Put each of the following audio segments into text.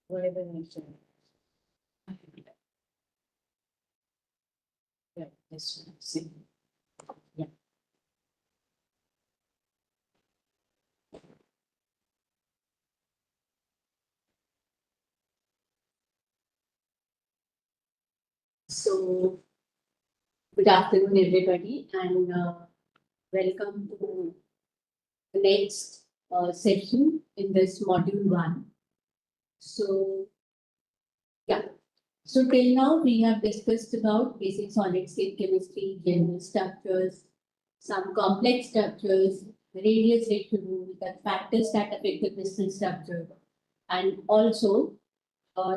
whatever nature. Yeah, this one. See. Yeah. So, good afternoon, everybody, and welcome to the next session in this module 1. So, yeah. So, till now, we have discussed about basic solid state chemistry, general structures, some complex structures, the radius ratio rule, the factors that affect the crystal structure, and also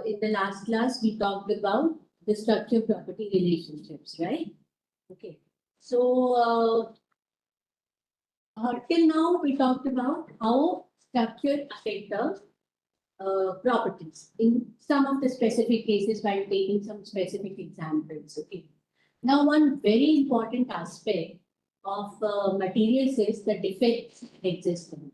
in the last class, we talked about the structure property relationships, right? Okay. So, till now, we talked about how structure affect the properties in some of the specific cases by taking some specific examples. Okay. Now, one very important aspect of materials is the defects that exist in it.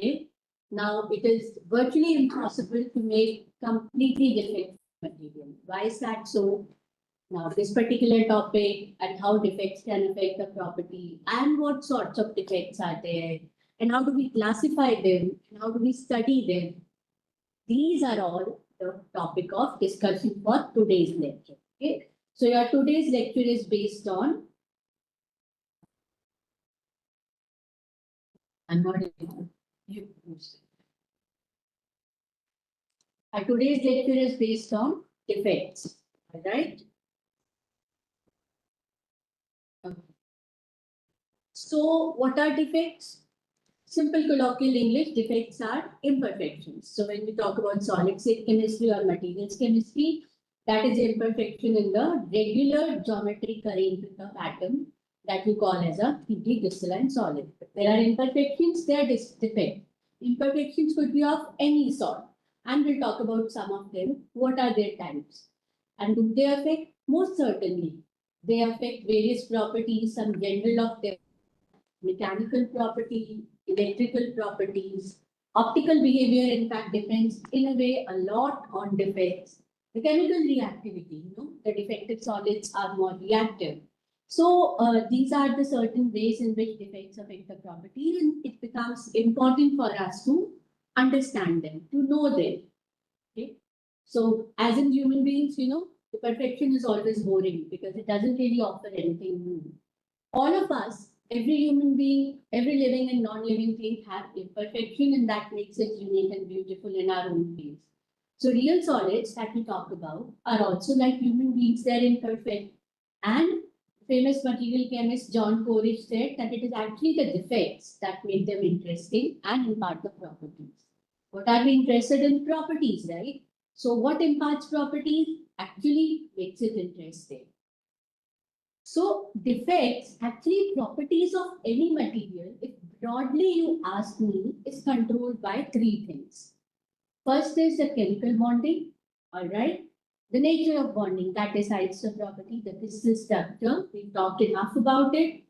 Okay. Now, it is virtually impossible to make completely defective material. Why is that so? Now, this particular topic and how defects can affect the property and what sorts of defects are there and how do we classify them and how do we study them. These are all the topic of discussion for today's lecture. Okay. So your today's lecture is based on, I'm not able you. Today's lecture is based on defects. All right. Okay. So what are defects? Simple colloquial English, defects are imperfections. So when we talk about solid state chemistry or materials chemistry, that is imperfection in the regular geometric arrangement of atom that we call as a 3D crystalline solid. There are imperfections, there are defects. Imperfections could be of any sort, and we'll talk about some of them. What are their types? And do they affect? Most certainly. They affect various properties, some general of their mechanical property, electrical properties, optical behavior, in fact, depends in a way a lot on defects. The chemical reactivity, the defective solids are more reactive. So these are the certain ways in which defects affect the property, and it becomes important for us to understand them, to know them. Okay. So as in human beings, the perfection is always boring because it doesn't really offer anything new. All of us, every human being, every living and non-living thing have imperfection, and that makes it unique and beautiful in our own ways. So real solids that we talk about are also like human beings, they're imperfect. And famous material chemist John Corrish said that it is actually the defects that make them interesting and impart the properties. What are we interested in? Properties, right? So what imparts properties actually makes it interesting. So defects, actually properties of any material, if broadly you ask me, is controlled by 3 things. First is the chemical bonding, all right? The nature of bonding, that decides the property, the crystal structure, we've talked enough about it.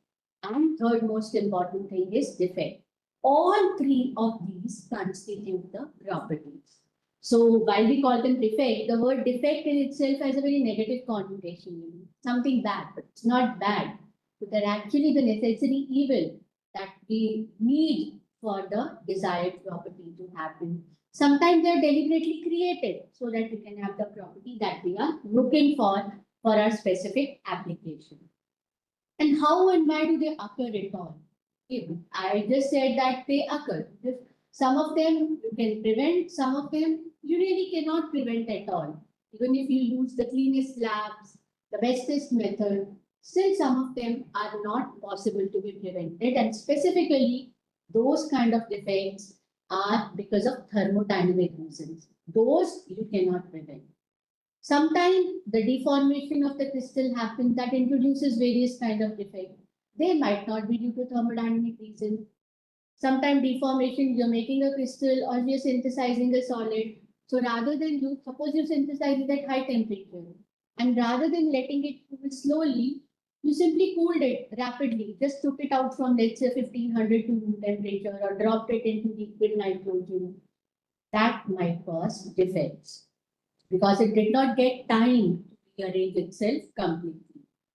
And third most important thing is defect. All 3 of these constitute the properties. So while we call them defect, the word defect in itself has a very negative connotation, something bad, but it's not bad. But they're actually the necessary evil that we need for the desired property to happen. Sometimes they're deliberately created so that we can have the property that we are looking for our specific application. And how and why do they occur at all? I just said that they occur. Some of them you can prevent, some of them you really cannot prevent at all. Even if you use the cleanest labs, the bestest method, still some of them are not possible to be prevented. And specifically, those kind of defects are because of thermodynamic reasons. Those you cannot prevent. Sometimes the deformation of the crystal happens that introduces various kind of defects. They might not be due to thermodynamic reasons. Sometimes deformation, you're making a crystal or you're synthesizing a solid. So rather than suppose you synthesize it at high temperature, and rather than letting it cool slowly, you simply cooled it rapidly, just took it out from, let's say, 1500 to room temperature or dropped it into liquid nitrogen. that might cause defects because it did not get time to rearrange itself completely.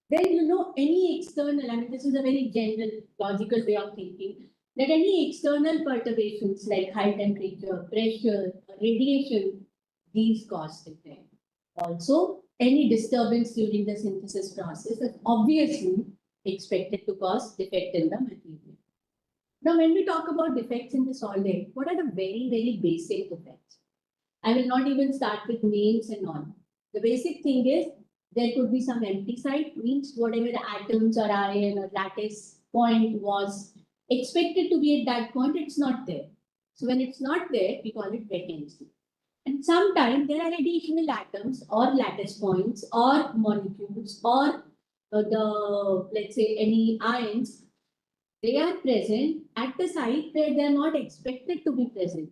Then, any external, I mean, this is a very general logical way of thinking, that any external perturbations like high temperature, pressure, radiation, these cause defect. Also, any disturbance during the synthesis process is obviously expected to cause defect in the material. Now, when we talk about defects in the solvent, what are the very, very basic defects? I will not even start with names and all. The basic thing is there could be some empty site, means whatever the atoms or ion or lattice point was expected to be at that point, it's not there. So when it's not there, we call it vacancy. And sometimes there are additional atoms or lattice points or molecules or let's say any ions, they are present at the site where they are not expected to be present.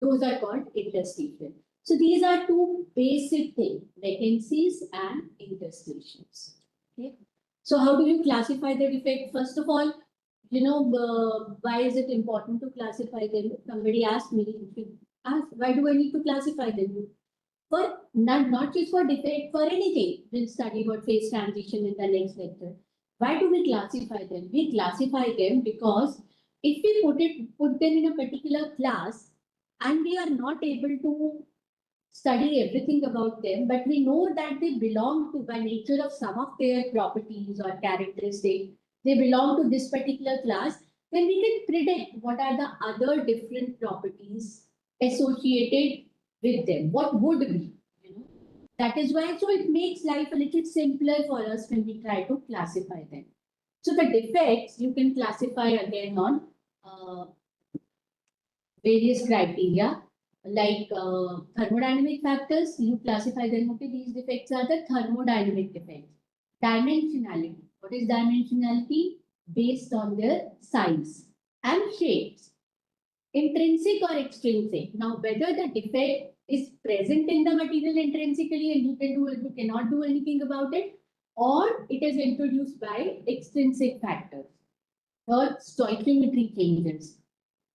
Those are called interstitial. So these are two basic things, vacancies and interstitials. Okay. So how do you classify the defect? First of all, why is it important to classify them? Somebody asked me, why do I need to classify them? For not just for defect, for anything. We'll study about phase transition in the next lecture. Why do we classify them? We classify them because if we put them in a particular class and we are not able to study everything about them, but we know that they belong to, by nature of some of their properties or characteristics, they belong to this particular class, then we can predict what are the other different properties associated with them. What would be? That is why, so it makes life a little simpler for us when we try to classify them. So the defects you can classify again on various criteria like thermodynamic factors. You classify them. Okay, these defects are the thermodynamic defects. Dimensionality. What is dimensionality? Based on their size and shapes. Intrinsic or extrinsic. Now, whether the defect is present in the material intrinsically and you cannot do anything about it, or it is introduced by extrinsic factors. Third, stoichiometry changes.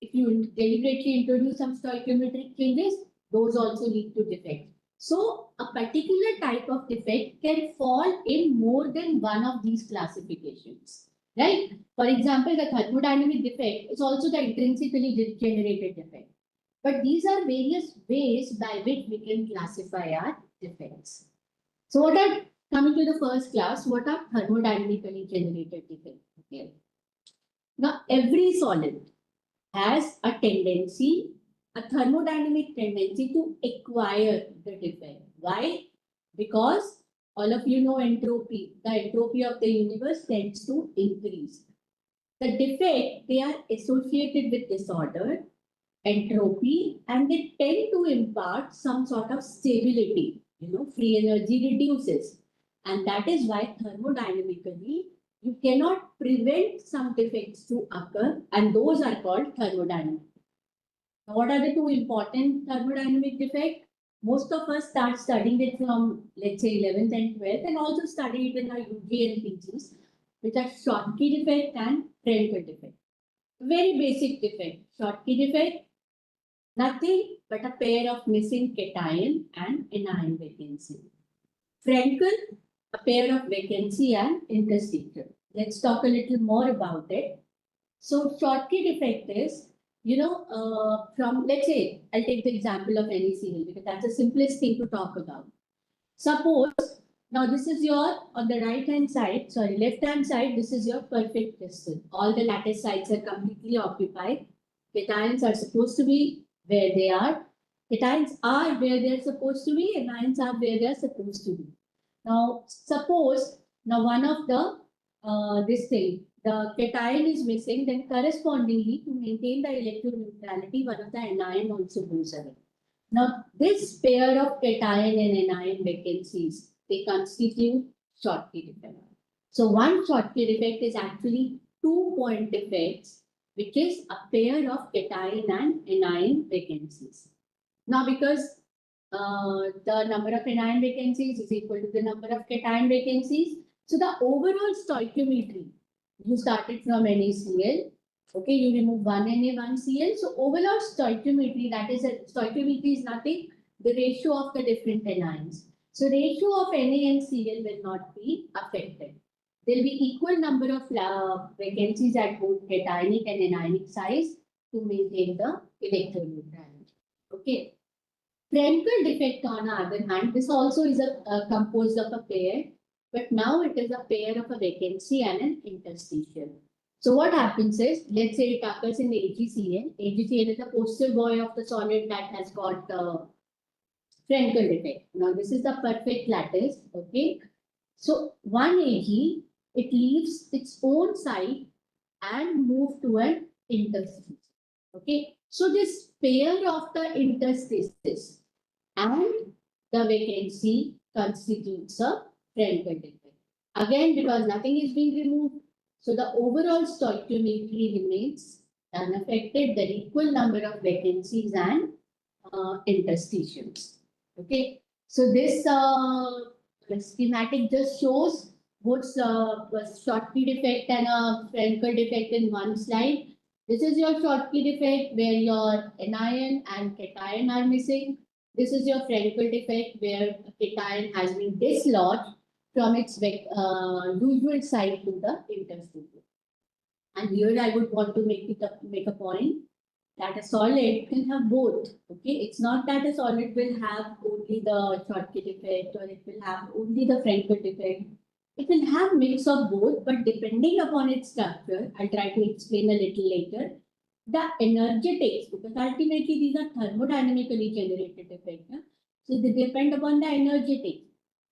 If you deliberately introduce some stoichiometric changes, those also lead to defect. So a particular type of defect can fall in more than one of these classifications. Right? For example, the thermodynamic defect is also the intrinsically generated defect. But these are various ways by which we can classify our defects. So what are, coming to the first class, what are thermodynamically generated defects? Okay. Now, every solid has a tendency, a thermodynamic tendency to acquire the defect. Why? Because all of you know entropy. The entropy of the universe tends to increase. The defect, they are associated with disorder, entropy, and they tend to impart some sort of stability. Free energy reduces. And that is why thermodynamically, you cannot prevent some defects to occur, and those are called thermodynamic. Now, what are the two important thermodynamic defects? Most of us start studying it from, let's say, 11th and 12th, and also study it in our UG and PGs, which are Schottky defect and Frenkel defect. Very basic defect. Schottky defect, nothing but a pair of missing cation and anion vacancy. Frenkel, a pair of vacancy and interstitial. Let's talk a little more about it. So Schottky defect is, from, let's say, I'll take the example of NaCl because that's the simplest thing to talk about. Suppose, now this is your, on the left-hand side, this is your perfect crystal. All the lattice sites are completely occupied. Cations are supposed to be where they are. Cations are where they're supposed to be, and anions are where they're supposed to be. Now, suppose, one of the, the cation is missing, then correspondingly, to maintain the electroneutrality, one of the anion also goes away. Now, this pair of cation and anion vacancies, they constitute Schottky defect. So, one Schottky defect is actually 2-point defects, which is a pair of cation and anion vacancies. Now, because the number of anion vacancies is equal to the number of cation vacancies, so the overall stoichiometry, you started from NaCl, Okay, you remove one Na, one Cl. So overall stoichiometry, that is, stoichiometry is nothing, the ratio of the different anions. So ratio of Na and Cl will not be affected. There will be equal number of vacancies at both cationic and anionic size to maintain the electroneutrality. Okay. Frenkel defect, on the other hand, this also is composed of a pair, but now it is a pair of a vacancy and an interstitial. So what happens is, let's say it occurs in AgCl. AgCl is the poster boy of the solid that has got the Frenkel defect. Now this is the perfect lattice. Okay. So one Ag, it leaves its own site and move to an interstice. Okay. So this pair of the interstices and the vacancy constitutes a Frenkel defect. Again, because nothing is being removed, so the overall stoichiometry remains unaffected. There are equal number of vacancies and interstitials. Okay, so this schematic just shows both Schottky defect and a Frenkel defect in one slide. This is your Schottky defect where your anion and cation are missing. This is your Frenkel defect where cation has been dislodged from its usual site to the interstitial. And here I would want to make a point that a solid can have both. Okay, it's not that a solid will have only the Schottky defect or it will have only the Frenkel defect. It will have mix of both, but depending upon its structure, I'll try to explain a little later. The energetics, because ultimately these are thermodynamically generated effects. So they depend upon the energetics.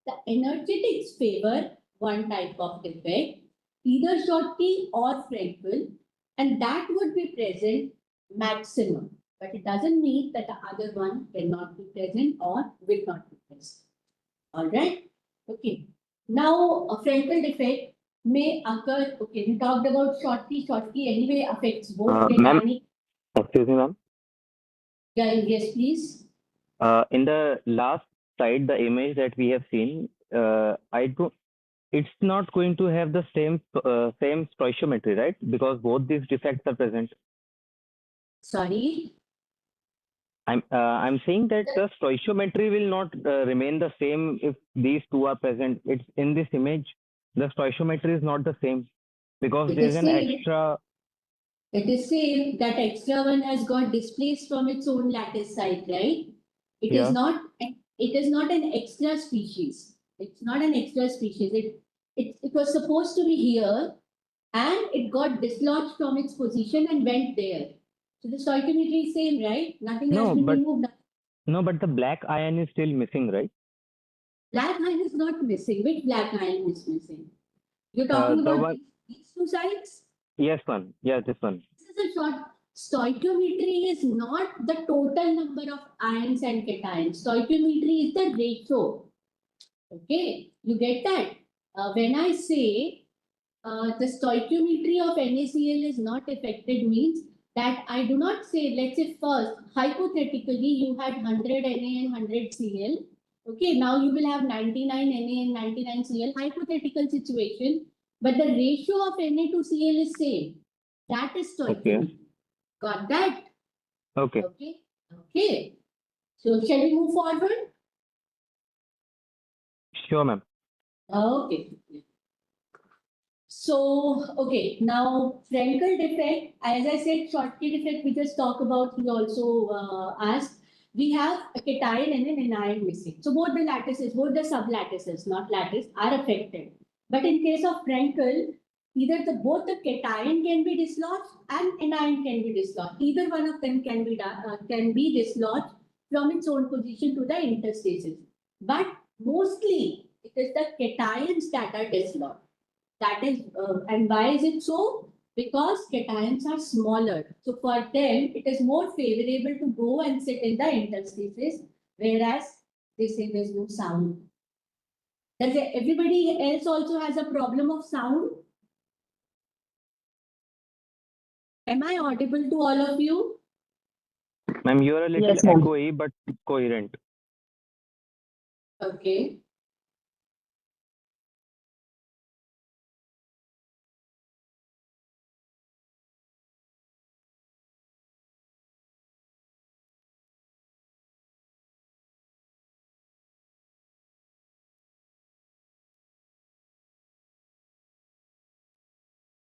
The energetics favor one type of defect, either Schottky or Frenkel, and that would be present maximum. But it doesn't mean that the other one cannot be present or will not be present. All right. Okay. Now, a Frenkel defect may occur. Okay, we talked about Schottky. Schottky anyway affects both Ma'am, anionic. excuse me, ma'am. Yes, please. In the last slide, the image that we have seen, I do. It's not going to have the same stoichiometry, right? Because both these defects are present. Sorry. I'm saying that the stoichiometry will not remain the same if these two are present. It's in this image, the stoichiometry is not the same because It there's is an same. extra. It is same. That extra one has got displaced from its own lattice site, right? It is Yeah. not. It is not an extra species. It's not an extra species. It was supposed to be here, and it got dislodged from its position and went there. So the stoichiometry is same, right? Nothing has No, been but removed. no, but the black ion is still missing, right? Black ion is not missing. Which black ion is missing? You're talking The about one, these two sides? yes, one, yeah, this one. This is a short. Stoichiometry is not the total number of ions and cations. Stoichiometry is the ratio. Okay, you get that? When I say the stoichiometry of NaCl is not affected means that I do not say, let's say first, hypothetically, you had 100 Na and 100 Cl. Okay, now you will have 99 Na and 99 Cl, hypothetical situation, but the ratio of Na to Cl is same. That is Okay. stoichiometry. Got that? Okay. Okay. Okay. So shall we move forward? Sure, ma'am. Okay. So, okay, now Frenkel defect, as I said, Schottky defect, we just talk about, he also asked, we have a cation and an anion missing. So both the lattices, both the sublattices, not lattice, are affected. But in case of Frenkel, either both the cation can be dislodged and anion can be dislodged. Either one of them can be dislodged from its own position to the interstices. But mostly, it is the cations that are dislodged. That is, and why is it so? Because cations are smaller. So for them, it is more favorable to go and sit in the interstices, whereas they say there's no sound. Does everybody else also has a problem of sound? Am I audible to all of you? Ma'am, you're a little Yes, ma'am. echoey but coherent. Okay.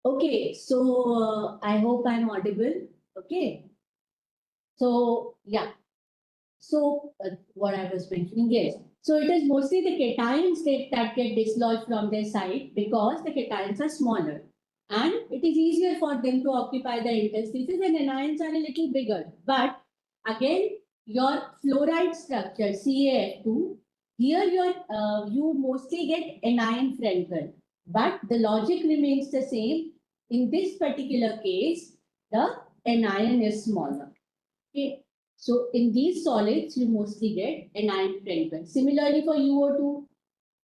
Okay, so I hope I'm audible. Okay, so yeah, so what I was mentioning, yes. So it is mostly the cations that get dislodged from their site because the cations are smaller and it is easier for them to occupy the interstices, and anions are a little bigger. But again, your fluoride structure CaF2, here you mostly get anion Frenkel, but the logic remains the same. In this particular case, the anion is smaller. Okay. So in these solids, you mostly get anion Frenkel. Similarly, for UO2,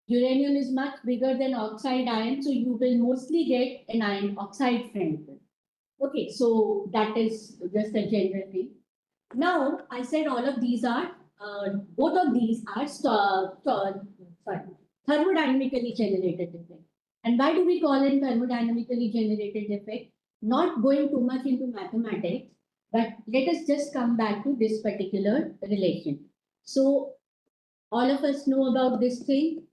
uranium is much bigger than oxide ion, so you will mostly get anion oxide Frenkel. Okay, so that is just a general thing. Now, I said all of these are, both of these are thermodynamically generated defect. And why do we call it thermodynamically generated defect? Not going too much into mathematics, but let us just come back to this particular relation. So, all of us know about this thing.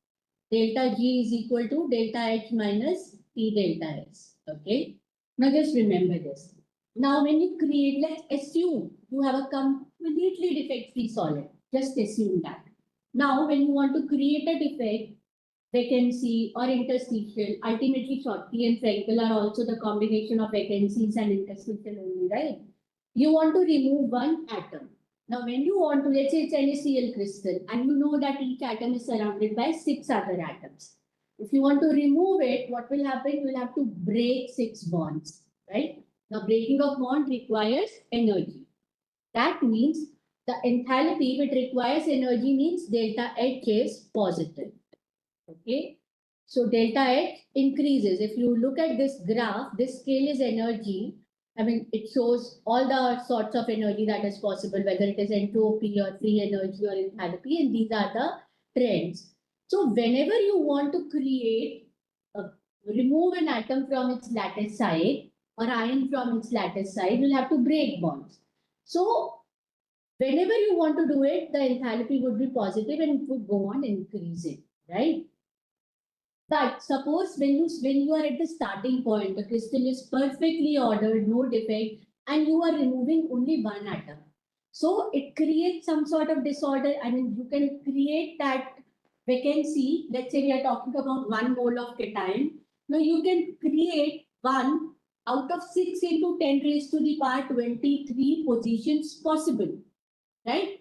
Delta G is equal to delta H minus T delta S. Okay. Now just remember this. Now when you create, let's assume you have a completely defect-free solid. Just assume that. Now when you want to create a defect, vacancy or interstitial, ultimately Schottky and Frenkel are also the combination of vacancies and interstitial only, right? You want to remove one atom. Now, when you want to, let's say it's NaCl crystal, and you know that each atom is surrounded by 6 other atoms. If you want to remove it, what will happen? You will have to break 6 bonds, right? Now, breaking of bond requires energy. That means the enthalpy, if it requires energy, means delta H is positive. Okay. So delta H increases. If you look at this graph, this scale is energy. I mean, it shows all the sorts of energy that is possible, whether it is entropy or free energy or enthalpy, and these are the trends. So whenever you want to create, remove an atom from its lattice side or ion from its lattice side, you'll have to break bonds. So whenever you want to do it, the enthalpy would be positive and it would go on increasing, right? But suppose when you are at the starting point, the crystal is perfectly ordered, no defect, and you are removing only one atom. So it creates some sort of disorder. I mean, you can create that vacancy. Let's say we are talking about 1 mole of cation. Now you can create one out of 6 into 10 raised to the power 23 positions possible, right?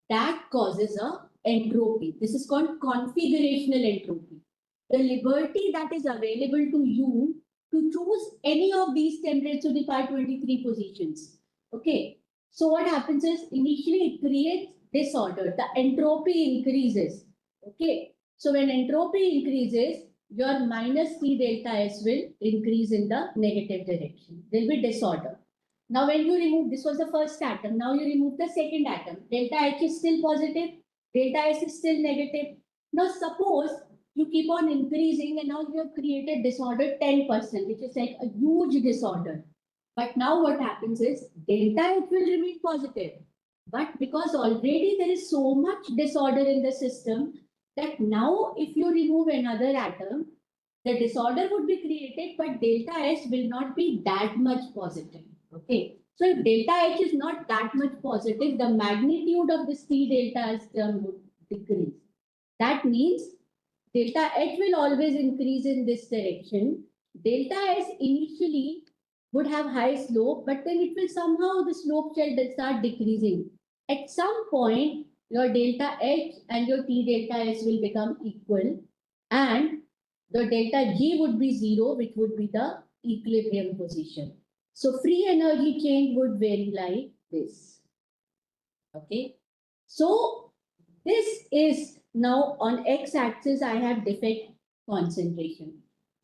That causes a entropy. This is called configurational entropy. The liberty that is available to you to choose any of these 10 raised to the power 23 positions. Okay. So what happens is initially it creates disorder. The entropy increases. Okay. So when entropy increases, your minus T delta S will increase in the negative direction. There will be disorder. Now, when you remove, this was the first atom. Now you remove the second atom. Delta H is still positive. Delta S is still negative. Now, suppose you keep on increasing and now you have created disorder 10%, which is like a huge disorder. But now what happens is delta H will remain positive. But because already there is so much disorder in the system that now if you remove another atom, the disorder would be created, but delta H will not be that much positive. Okay. So if delta H is not that much positive, the magnitude of this T delta S term would decrease. That means delta H will always increase in this direction. Delta S initially would have high slope, but then it will somehow, the slope shall start decreasing. At some point, your delta H and your T delta S will become equal, and the delta G would be 0, which would be the equilibrium position. So free energy change would vary like this. Okay. So this is now on x-axis, I have defect concentration.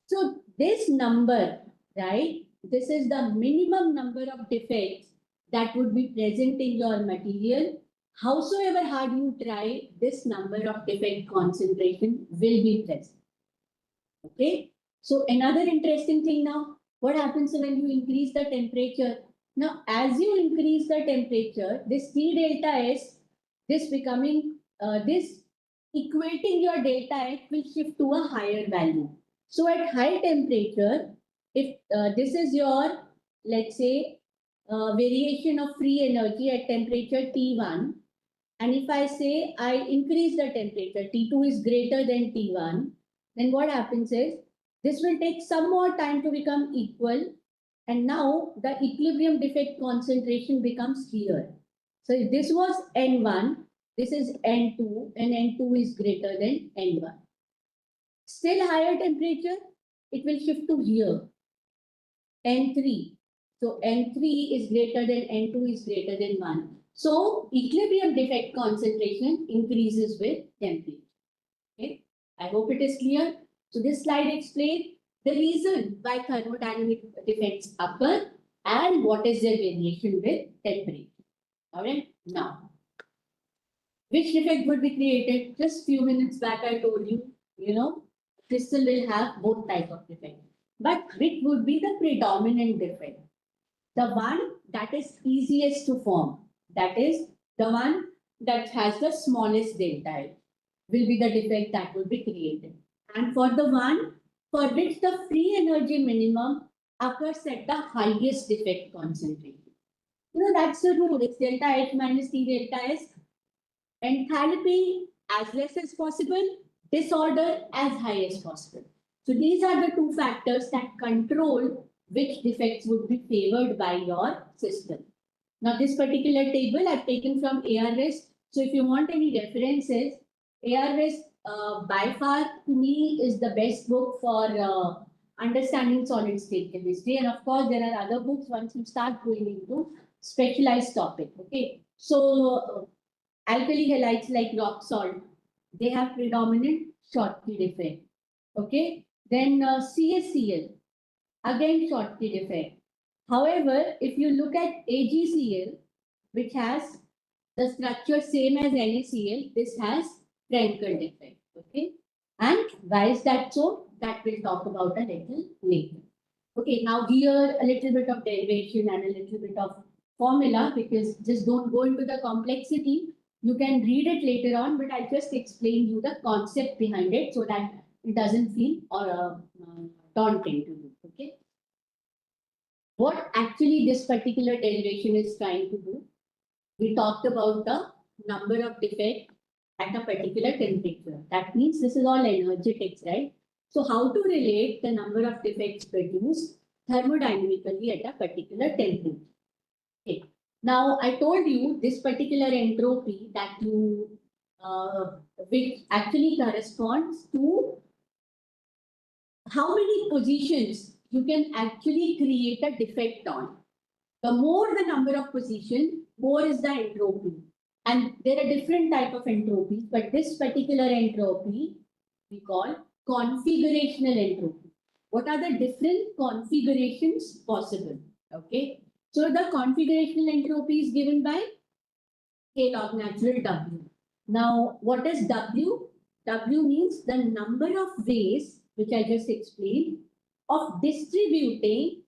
So this number, right, this is the minimum number of defects that would be present in your material. Howsoever hard you try, this number of defect concentration will be present. Okay. So another interesting thing now, what happens when you increase the temperature? Now, as you increase the temperature, this T delta S, this becoming, this equating your delta H will shift to a higher value. So at high temperature, if this is your, let's say, variation of free energy at temperature T1, and if I say I increase the temperature, T2 is greater than T1, then what happens is this will take some more time to become equal. And now the equilibrium defect concentration becomes here. So if this was N1, this is N2, and N2 is greater than N1. Still higher temperature, it will shift to here, N3. So N3 is greater than N2 is greater than 1. So equilibrium defect concentration increases with temperature. Okay, I hope it is clear. So this slide explains the reason why thermodynamic defects occur and what is their variation with temperature. All right, now which defect would be created? Just few minutes back I told you, crystal will have both type of defect. But which would be the predominant defect? The one that is easiest to form, that is the one that has the smallest delta H, will be the defect that will be created. And for the one for which the free energy minimum occurs at the highest defect concentration. That's the rule. It's delta H minus T delta S. Enthalpy as less as possible, disorder as high as possible. So these are the two factors that control which defects would be favored by your system. Now this particular table I've taken from ARS. So if you want any references, ARS by far to me is the best book for understanding solid state chemistry. And of course there are other books once you start going into specialized topic. Okay. So alkali halides like rock salt, they have predominant Schottky defect. Okay. Then CaCl, again Schottky defect. However, if you look at AgCl, which has the structure same as NaCl, this has Frenkel defect. Okay. And why is that so? That we'll talk about a little later. Okay, now here a little bit of derivation and a little bit of formula, because just don't go into the complexity. You can read it later on, but I'll just explain you the concept behind it so that it doesn't feel daunting to you. Okay. What actually this particular derivation is trying to do, we talked about the number of defects at a particular temperature. That means this is all energetics, right? So how to relate the number of defects produced thermodynamically at a particular temperature? Okay. Now I told you this particular entropy that which actually corresponds to how many positions you can actually create a defect on. The more the number of positions, more is the entropy. And there are different type of entropies, but this particular entropy we call configurational entropy. What are the different configurations possible? Okay. So the configurational entropy is given by K log natural W. Now, what is W? W means the number of ways, which I just explained, of distributing.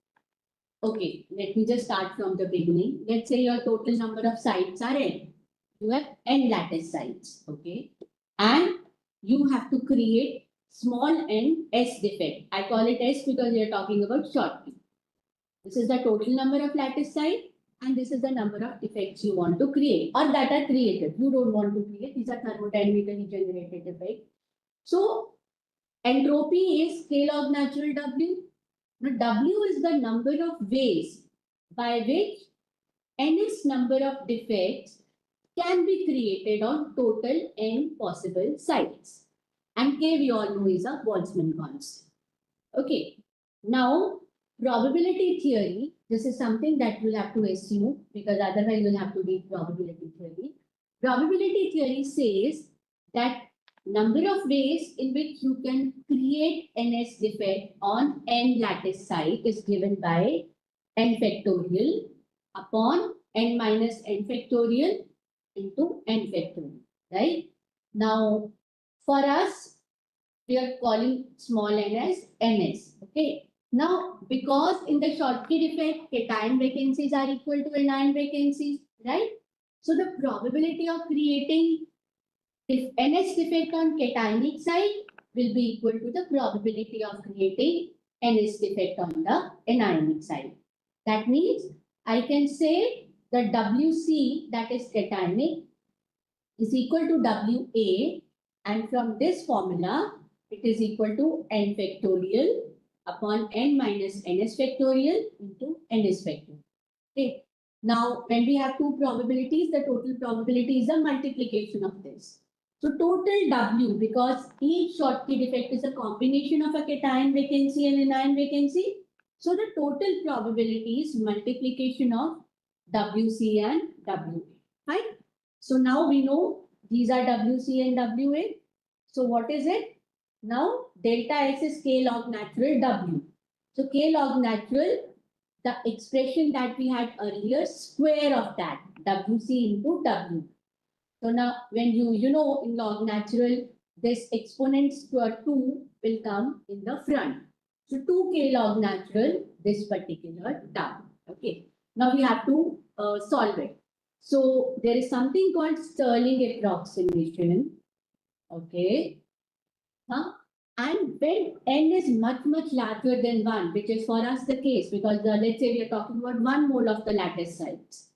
Okay, let me just start from the beginning. Let's say your total number of sites are n. You have n lattice sites, okay? And you have to create small n S defect. I call it S because we are talking about Schottky. This is the total number of lattice sites, and this is the number of defects you want to create or that are created. You don't want to create. These are thermodynamically generated defects. So entropy is K log natural W. Now, W is the number of ways by which nth number of defects can be created on total n possible sites. And K we all know is a Boltzmann constant. Okay. Now, probability theory, this is something that you'll have to assume because otherwise you'll have to read probability theory. Probability theory says that number of ways in which you can create NS defect on n lattice site is given by n factorial upon n minus n factorial into n factorial, right? Now, for us, we are calling small n as ns, okay? Now, because in the Schottky defect, cation vacancies are equal to anion vacancies, right? So the probability of creating if NS defect on cationic side will be equal to the probability of creating NS defect on the anionic side. That means I can say the WC, that is cationic, is equal to WA, and from this formula, it is equal to n factorial upon n minus ns factorial into ns factorial. Okay. Now, when we have two probabilities, the total probability is a multiplication of this. So total W, because each Schottky defect is a combination of a cation vacancy and anion vacancy. So the total probability is multiplication of WC and WA. Right? So now we know these are WC and WA. So what is it? Now delta S is K log natural W. So K log natural, the expression that we had earlier, square of that, WC into W. So now when you know in log natural, this exponent square 2 will come in the front. So 2K log natural, this particular term. Okay. Now we have to solve it. So there is something called Stirling approximation. Okay. Huh? And when n is much larger than 1, which is for us the case, because let's say we are talking about 1 mole of the lattice size.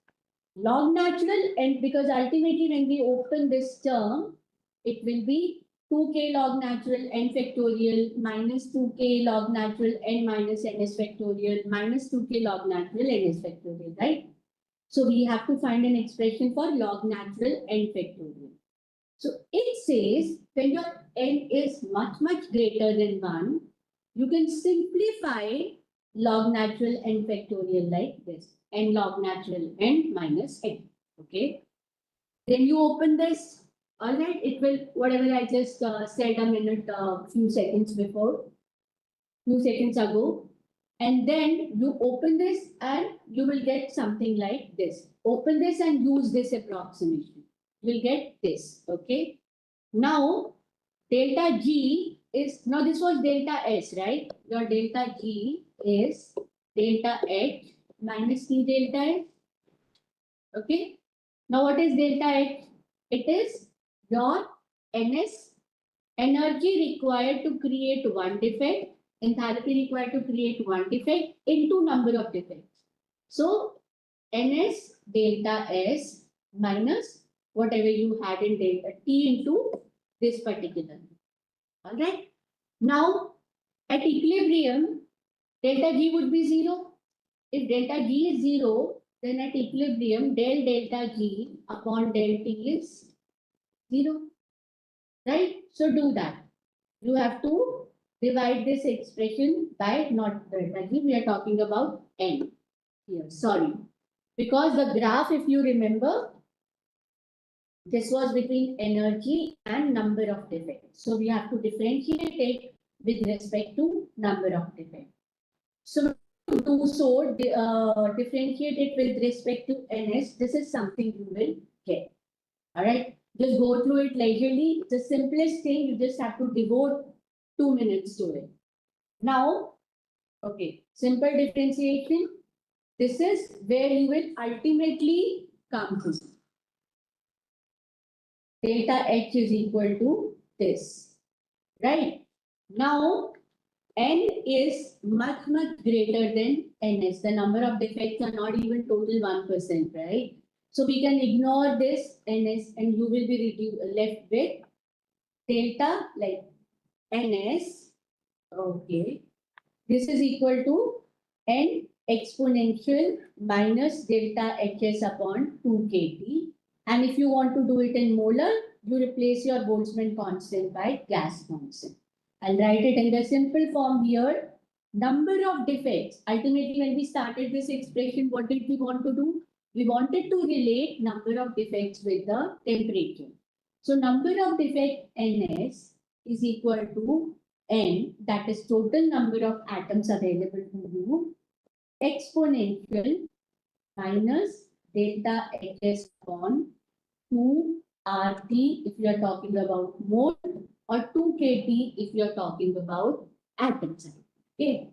Log natural, and because ultimately when we open this term, it will be 2k log natural n factorial minus 2k log natural n minus ns factorial minus 2k log natural ns factorial, right? So we have to find an expression for log natural n factorial. So it says when your n is much greater than 1, you can simplify log natural n factorial like this. N log natural n minus n. Okay. Then you open this. All right. It will, whatever I just said a minute, few seconds before, few seconds ago. And then you open this and you will get something like this. Open this and use this approximation. You'll get this. Okay. Now, delta G is, now this was delta S, right? Your delta G is delta H minus T delta H. Okay. Now, what is delta H? It is your NS, energy required to create one defect, enthalpy required to create one defect into number of defects. So, NS delta S minus whatever you had in delta T into this particular. All right. Now, at equilibrium, delta G would be 0. If delta G is 0, then at equilibrium, del delta G upon del T is 0. Right? So do that. You have to divide this expression by not delta G. We are talking about N here. Sorry. Because the graph, if you remember, this was between energy and number of defects. So we have to differentiate it with respect to number of defects. So to do so, differentiate it with respect to NS. This is something you will get. All right. Just go through it leisurely. It's the simplest thing. You just have to devote 2 minutes to it. Now, okay, simple differentiation. This is where you will ultimately come to. Delta H is equal to this, right? Now, N is much greater than NS. The number of defects are not even total 1%, right? So we can ignore this NS and you will be left with delta like NS. Okay. This is equal to N exponential minus delta HS upon 2kT. And if you want to do it in molar, you replace your Boltzmann constant by gas constant. I'll write it in the simple form here. Number of defects. Ultimately, when we started this expression, what did we want to do? We wanted to relate number of defects with the temperature. So number of defect NS is equal to N, that is total number of atoms available to you, exponential minus delta HS upon 2 RT if you are talking about mole, or 2 kT if you are talking about atom size. Okay.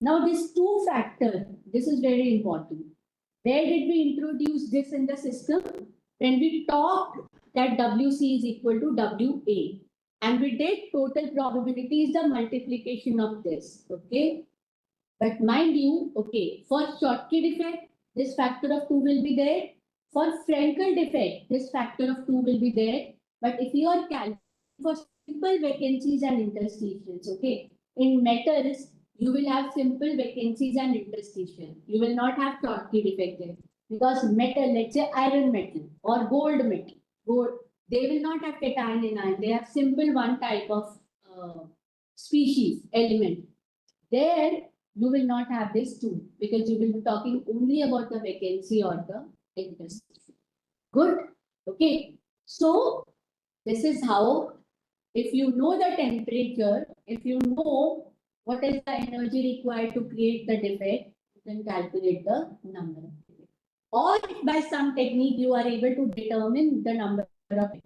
Now this 2 factor, this is very important. Where did we introduce this in the system? When we talked that WC is equal to WA. And we did total probability is the multiplication of this. Okay. But mind you, okay, for Schottky defect, this factor of 2 will be there. For Frankel defect, this factor of 2 will be there. But if you are calculating for simple vacancies and interstitials, okay, in metals, you will have simple vacancies and interstitial. You will not have Schottky defect there. Because metal, let's say iron metal or gold metal, gold, they will not have cation anion. They have simple one type of species, element. There, you will not have this too, because you will be talking only about the vacancy or the interest. Good. Okay. So this is how, if you know the temperature, if you know what is the energy required to create the defect, you can calculate the number of defect. Or if by some technique you are able to determine the number of defect,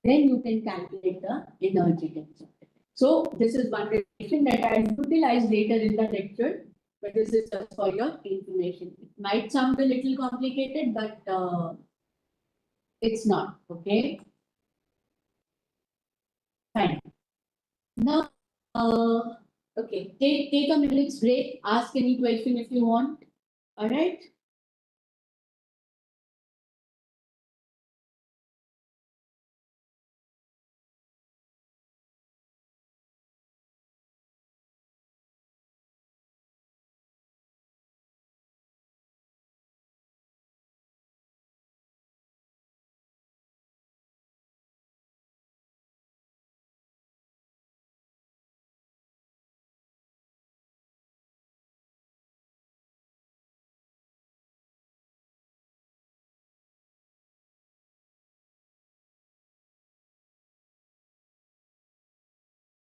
then you can calculate the energy density. So this is one relation that I will utilize later in the lecture, but this is just for your information. It might sound a little complicated, but it's not. Okay. Fine. Now, okay, take a minute's break. Ask any question if you want. All right.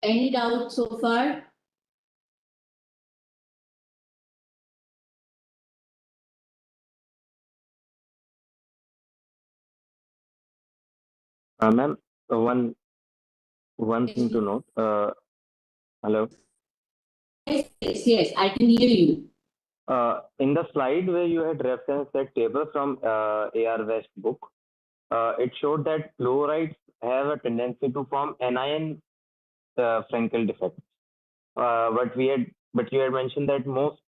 Any doubt so far? Ma'am, one thing to note. Hello. Yes, I can hear you. In the slide where you had referenced that table from AR West book, it showed that fluorides have a tendency to form anion Frankel defects. But you had mentioned that most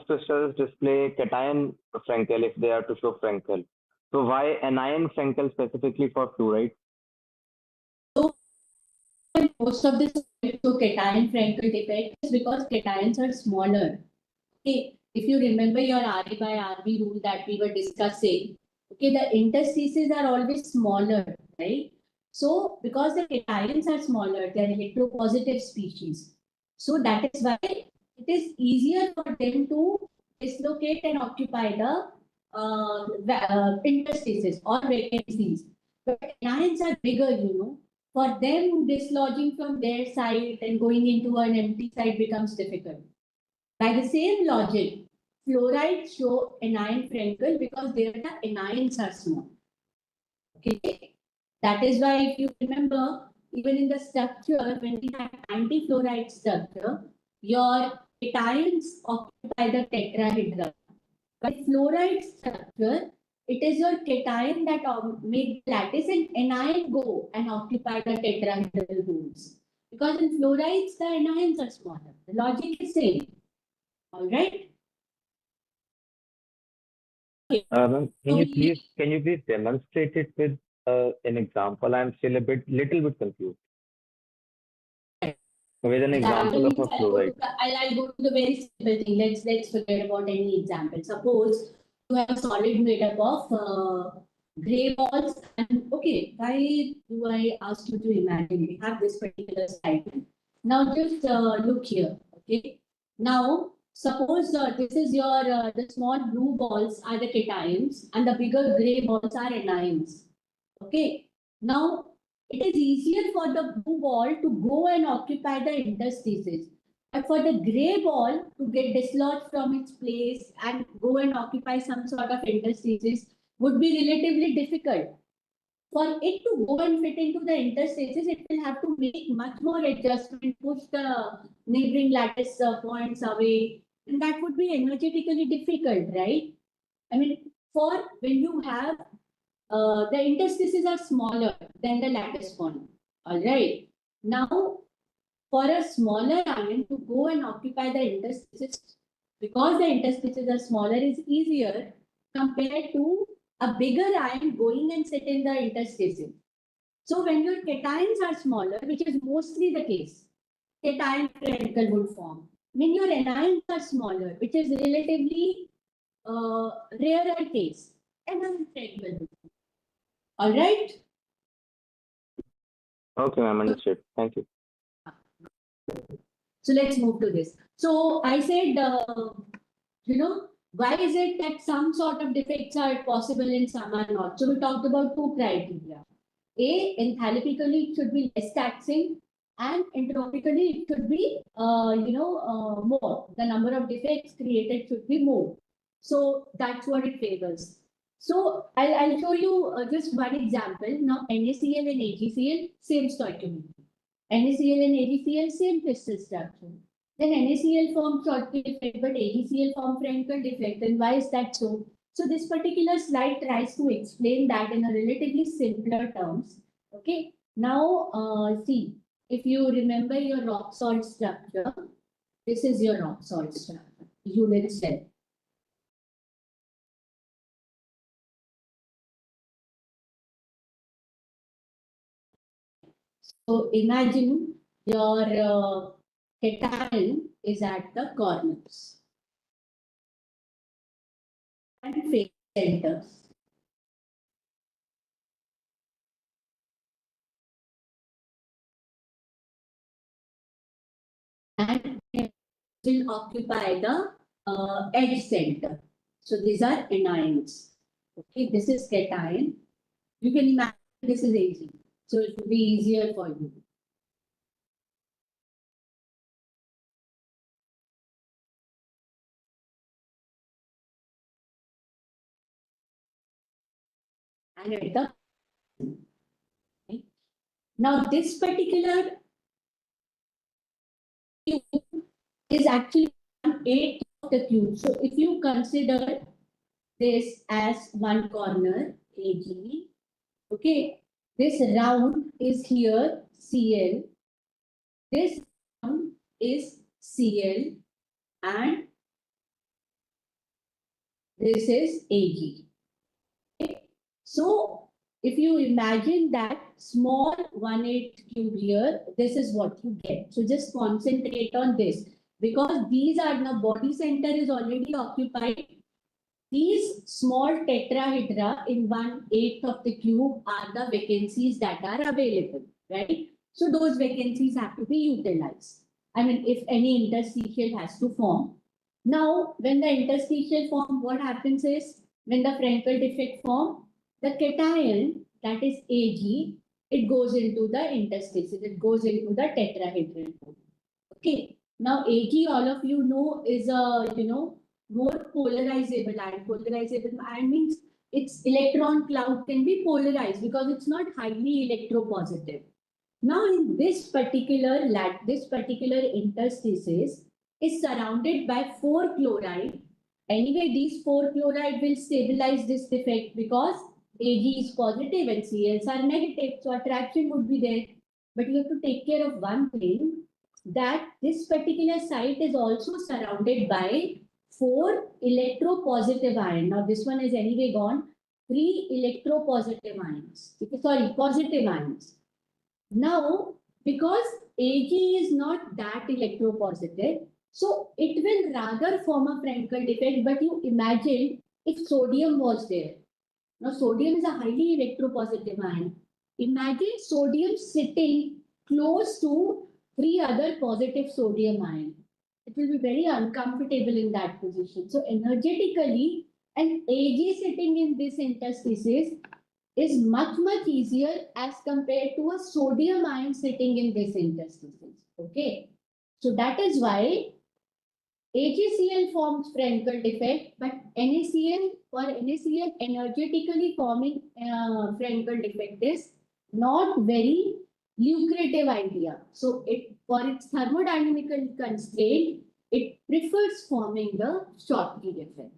crystals display cation Frankel if they are to show Frankel. So why anion Frankel specifically for fluoride? So most of this so cation Frankel defect is because cations are smaller. Okay, if you remember your RA by RB rule that we were discussing, okay, the interstices are always smaller, right? So because the cations are smaller, they are electropositive species. So that is why it is easier for them to dislocate and occupy the interstices or vacancies. But anions are bigger, For them, dislodging from their side and going into an empty side becomes difficult. By the same logic, fluorides show anion Frankel because there the anions are small. Okay, that is why if you remember, even in the structure, when we have anti-fluoride structure, your cations occupy the tetrahedron. But fluoride structure, it is your cation that make the lattice and anion go and occupy the tetrahedral holes. Because in fluorides, the anions are smaller. The logic is same. All right. Okay. Ma'am, So can you please demonstrate it with an example? I'm still little bit confused. With an example of a fluoride. I'll go to the very simple thing. Let's forget about any example. Suppose you have a solid made up of gray balls, and okay, why do I ask you to imagine? We have this particular slide. Now just look here. Okay. Now suppose this is your the small blue balls are the cations, and the bigger gray balls are anions. Okay. Now it is easier for the blue ball to go and occupy the interstices. But for the gray ball to get dislodged from its place and go and occupy some sort of interstices would be relatively difficult. For it to go and fit into the interstices, it will have to make much more adjustment, push the neighboring lattice points away, and that would be energetically difficult, right? I mean, for when you have the interstices are smaller than the lattice point. All right. Now, for a smaller ion to go and occupy the interstices, because the interstices are smaller, is easier compared to a bigger ion going and sit in the interstices. So when your cations are smaller, which is mostly the case, cation Frenkel would form. When your anions are smaller, which is relatively rarer case, anion Frenkel would form. All right. Okay, ma'am, understood. Thank you. So let's move to this. So I said, why is it that some sort of defects are possible and some are not? So we talked about two criteria. A, enthalpically it should be less taxing, and entropically it should be, more. The number of defects created should be more. So that's what it favors. So I'll show you just one example. Now NaCl and AgCl, same stoichiometry. NaCl and AgCl, same crystal structure. Then NaCl form Schottky defect, but AgCl form Frenkel defect. And why is that so? So this particular slide tries to explain that in a relatively simpler terms. Okay. Now, see, if you remember your rock salt structure, this is your rock salt structure, unit cell. So imagine your cation is at the corners and face centers. And will occupy the edge center. So these are anions. Okay, this is cation. You can imagine this is Ag. So it will be easier for you. And at the okay. Now this particular cube is actually 1/8 of the cube. So if you consider this as one corner, Ag, okay, this round is here, Cl, this round is Cl, and this is Ag. Okay. So if you imagine that small 1/8 cube here, this is what you get. So just concentrate on this because these are the body center is already occupied. These small tetrahedra in 1/8 of the cube are the vacancies that are available, right? So those vacancies have to be utilized. I mean, if any interstitial has to form. Now, when the interstitial form, what happens is when the Frenkel defect form, the cation, that is Ag, it goes into the interstices, it goes into the tetrahedral form. Okay. Now, Ag, all of you know, is a, more polarizable ion. Polarizable ion means its electron cloud can be polarized because it's not highly electropositive. Now, in this particular interstices is surrounded by 4 chloride. Anyway, these 4 chloride will stabilize this defect because Ag is positive and Cls are negative. So attraction would be there. But you have to take care of one thing, that this particular site is also surrounded by 4 electropositive ions. Now this one is anyway gone. 3 electropositive ions. Sorry, positive ions. Now, because Ag is not that electropositive, so it will rather form a Frenkel defect. But you imagine if sodium was there. Now, sodium is a highly electropositive ion. Imagine sodium sitting close to 3 other positive sodium ions. It will be very uncomfortable in that position. So, energetically, an Ag sitting in this interstices is much, much easier as compared to a sodium ion sitting in this interstices. Okay. So, that is why AgCl forms Frenkel defect, but NaCl energetically forming Frenkel defect is not very lucrative idea. So it for its thermodynamical constraint, it prefers forming the Schottky defect.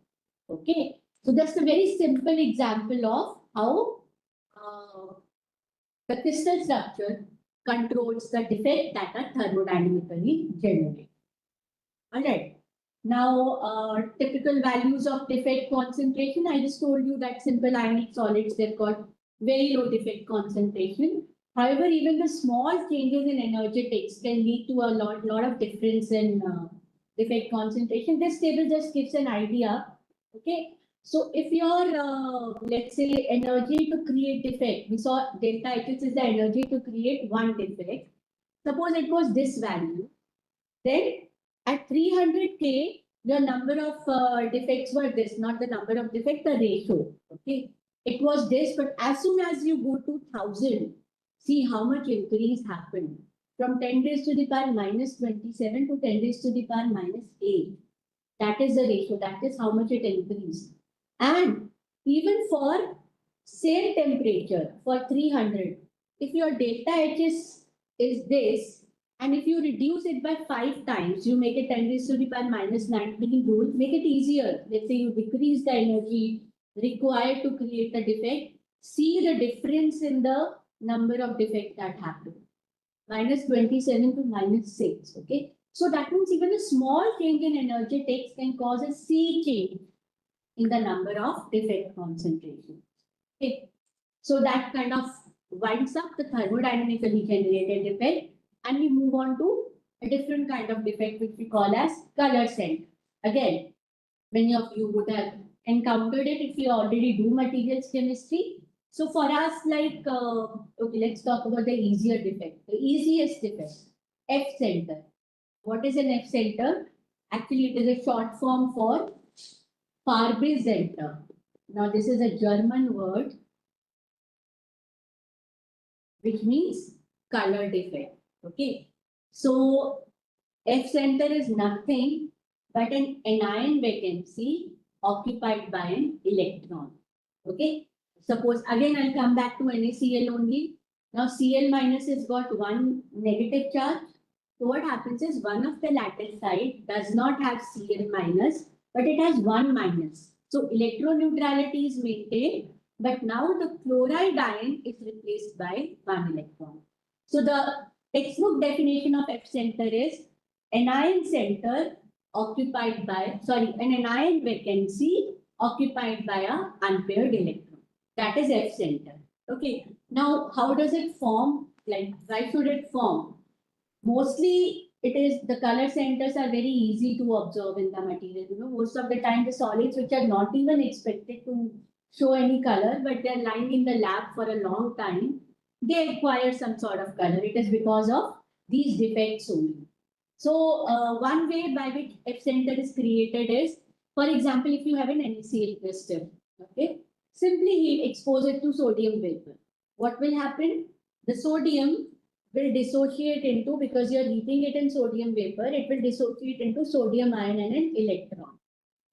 Okay, so that's a very simple example of how the crystal structure controls the defect that are thermodynamically generated. All right. Now, typical values of defect concentration. I just told you that simple ionic solids, they've got very low defect concentration. However, even the small changes in energetics can lead to a lot of difference in defect concentration. This table just gives an idea. Okay. So if your, let's say, energy to create defect, we saw delta H is the energy to create one defect. Suppose it was this value. Then at 300K, the number of defects were this, not the number of defects, the ratio. Okay. It was this, but as soon as you go to 1000, see how much increase happened. From 10 raised to the power minus 27 to 10 raised to the power minus 8. That is the ratio. That is how much it increased. And even for same temperature, for 300, if your delta H is this, and if you reduce it by 5 times, you make it 10 raised to the power minus 19 joules, make it easier. Let's say you decrease the energy required to create a defect. See the difference in the number of defects that happen. Minus 27 to minus 6. Okay. So that means even a small change in energetics can cause a sea change in the number of defect concentration. Okay. So that kind of winds up the thermodynamically generated defect. And we move on to a different kind of defect which we call as color center. Again, many of you would have encountered it if you already do materials chemistry. So for us, like, okay, let's talk about the easier defect, the easiest defect, F center. What is an F center? Actually, it is a short form for Farbe-Center. Now, this is a German word which means color defect. Okay. So, F center is nothing but an anion vacancy occupied by an electron. Okay. Suppose, again, I'll come back to NaCl only. Now, Cl minus has got one negative charge. So, what happens is one of the lattice side does not have Cl minus, but it has one minus. So, electron neutrality is maintained, but now the chloride ion is replaced by one electron. So, the textbook definition of F center is anion center occupied by, an anion vacancy occupied by a unpaired electron. That is F center. Okay. Now, how does it form? Like, why should it form? Mostly, it is the color centers are very easy to observe in the material. You know, most of the time, the solids which are not even expected to show any color, but they're lying in the lab for a long time, they acquire some sort of color. It is because of these defects only. So, one way by which F center is created is, for example, if you have an NaCl crystal, okay, simply expose it to sodium vapor. What will happen? The sodium will dissociate into, because you're heating it in sodium vapor, it will dissociate into sodium ion and an electron.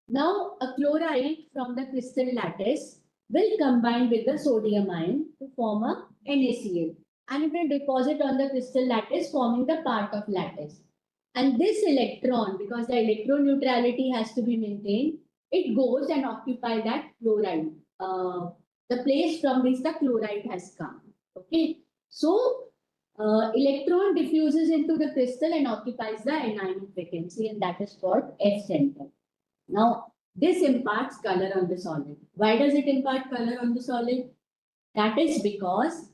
Now, a chloride from the crystal lattice will combine with the sodium ion to form a NaCl, and it will deposit on the crystal lattice, forming the part of lattice. And this electron, because the electron neutrality has to be maintained, it goes and occupies that chloride, the place from which the chloride has come. Okay. So, electron diffuses into the crystal and occupies the anion vacancy, and that is called F center. Now, this imparts color on the solid. Why does it impart color on the solid? That is because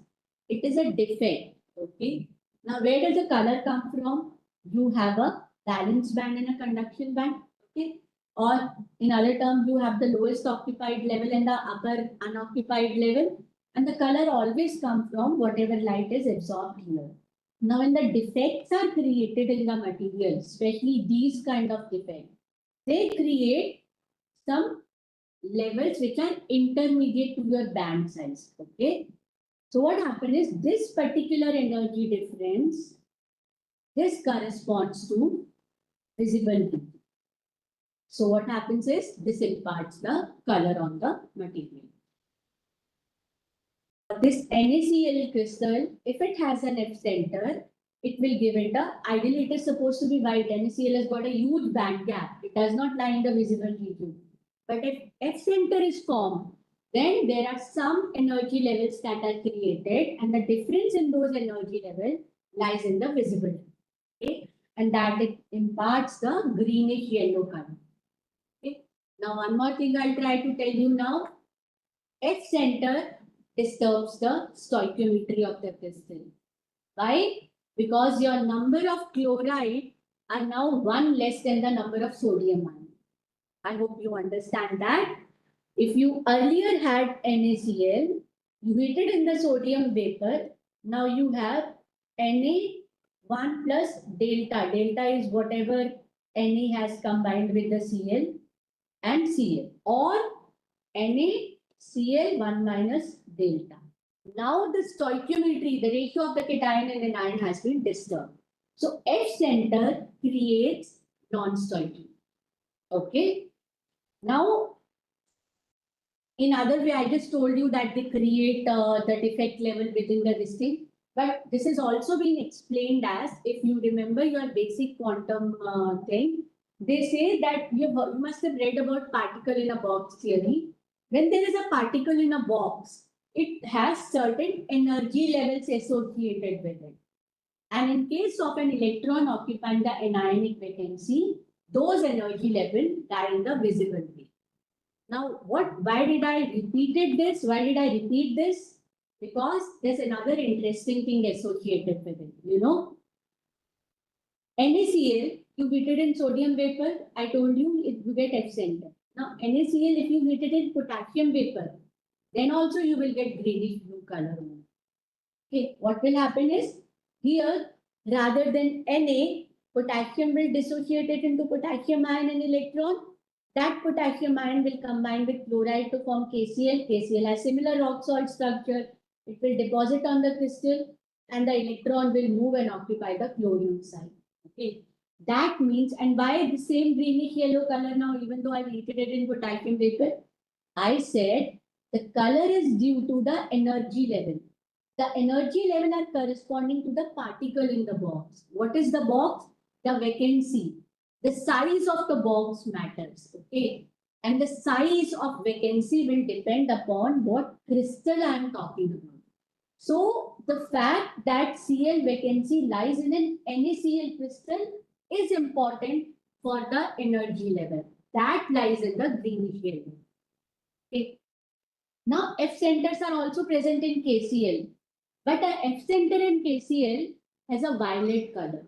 it is a defect. Okay. Now, where does the color come from? You have a valence band and a conduction band. Okay. Or in other terms, you have the lowest occupied level and the upper unoccupied level. And the color always comes from whatever light is absorbed here. Now, when the defects are created in the material, especially these kind of defects, they create some levels which are intermediate to your band size. Okay. So what happens is this particular energy difference, this corresponds to visibility. So what happens is this imparts the color on the material. This NaCl crystal, if it has an F center, it will give it a, ideally it is supposed to be white. NaCl has got a huge band gap. It does not lie in the visible region. But if F center is formed, then there are some energy levels that are created, and the difference in those energy levels lies in the visible. Okay, and that it imparts the greenish yellow color. Okay, now one more thing I'll try to tell you now. F center disturbs the stoichiometry of the crystal. Why? Because your number of chloride are now one less than the number of sodium ion. I hope you understand that. If you earlier had NaCl, you heated in the sodium vapor. Now you have Na1 plus delta. Delta is whatever Na has combined with the Cl and Cl, or NaCl1 minus delta. Now the stoichiometry, the ratio of the cation and anion has been disturbed. So F center creates non-stoichiometry. Okay. Now, in other way, I just told you that they create the defect level within the listing. But this is also being explained as, if you remember your basic quantum thing, they say that you must have read about particle in a box theory. When there is a particle in a box, it has certain energy levels associated with it. And in case of an electron occupying the anionic vacancy, those energy levels lie in the visible way. Now, why did I repeated this? Why did I repeat this? Because there's another interesting thing associated with it. You know, NaCl, you heat it in sodium vapor. I told you you get F center. Now, NaCl, if you heat it in potassium vapor, then also you will get greenish blue color. Okay, what will happen is, here, rather than Na, potassium will dissociate it into potassium ion and electron. That potassium ion will combine with chloride to form KCl. KCl has similar rock salt structure. It will deposit on the crystal, and the electron will move and occupy the chlorine side. Okay, that means, and why the same greenish yellow color now, even though I've heated it in potassium vapor? I said the color is due to the energy level. The energy level are corresponding to the particle in the box. What is the box? The vacancy. The size of the box matters. Okay. And the size of vacancy will depend upon what crystal I am talking about. So the fact that Cl vacancy lies in an NaCl crystal is important for the energy level. That lies in the greenish yellow. Okay. Now F centers are also present in KCl. But the F center in KCl has a violet color.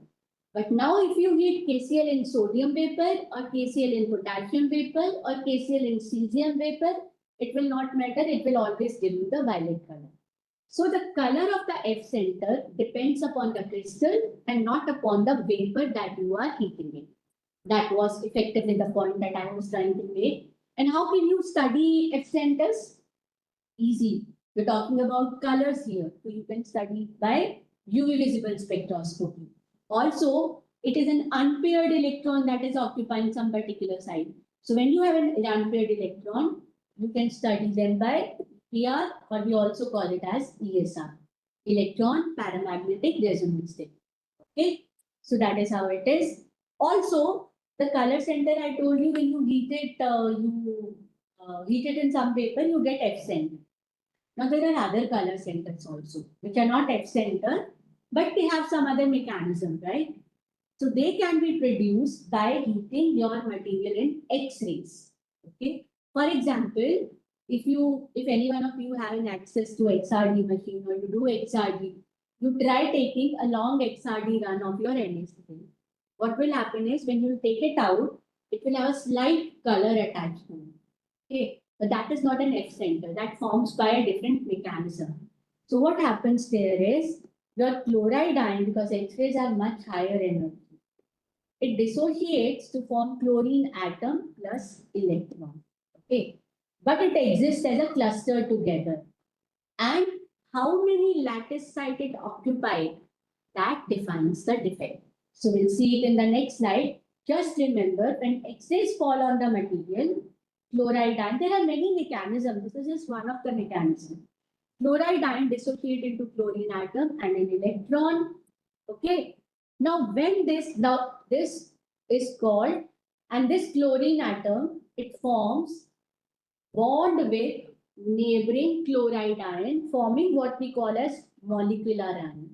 But now if you heat KCl in sodium vapor, or KCl in potassium vapor, or KCl in cesium vapor, it will not matter. It will always give you the violet color. So the color of the F center depends upon the crystal and not upon the vapor that you are heating in. That was effectively the point that I was trying to make. And how can you study F centers? Easy. We're talking about colors here. So you can study by UV visible spectroscopy. Also, it is an unpaired electron that is occupying some particular site. So when you have an unpaired electron, you can study them by PR, or we also call it as ESR, electron paramagnetic resonance state. Okay, so that is how it is. Also, the color center, I told you, when you heat it in some paper, you get F center. Now there are other color centers also, which are not F center, but they have some other mechanism, right? So they can be produced by heating your material in X-rays. Okay. For example, if any one of you have an access to XRD machine, or you do XRD, you try taking a long XRD run of your NaCl. What will happen is, when you take it out, it will have a slight color attachment. Okay. But that is not an F center. That forms by a different mechanism. So what happens there is, your chloride ion, because X-rays have much higher energy, it dissociates to form chlorine atom plus electron. Okay. But it exists as a cluster together. And how many lattice site it occupied, that defines the defect. So we'll see it in the next slide. Just remember, when X-rays fall on the material, chloride ion, there are many mechanisms. This is just one of the mechanisms. Chloride ion dissociate into chlorine atom and an electron. Okay. Now, when this is called, and this chlorine atom, it forms bond with neighboring chloride ion, forming what we call as molecular ion.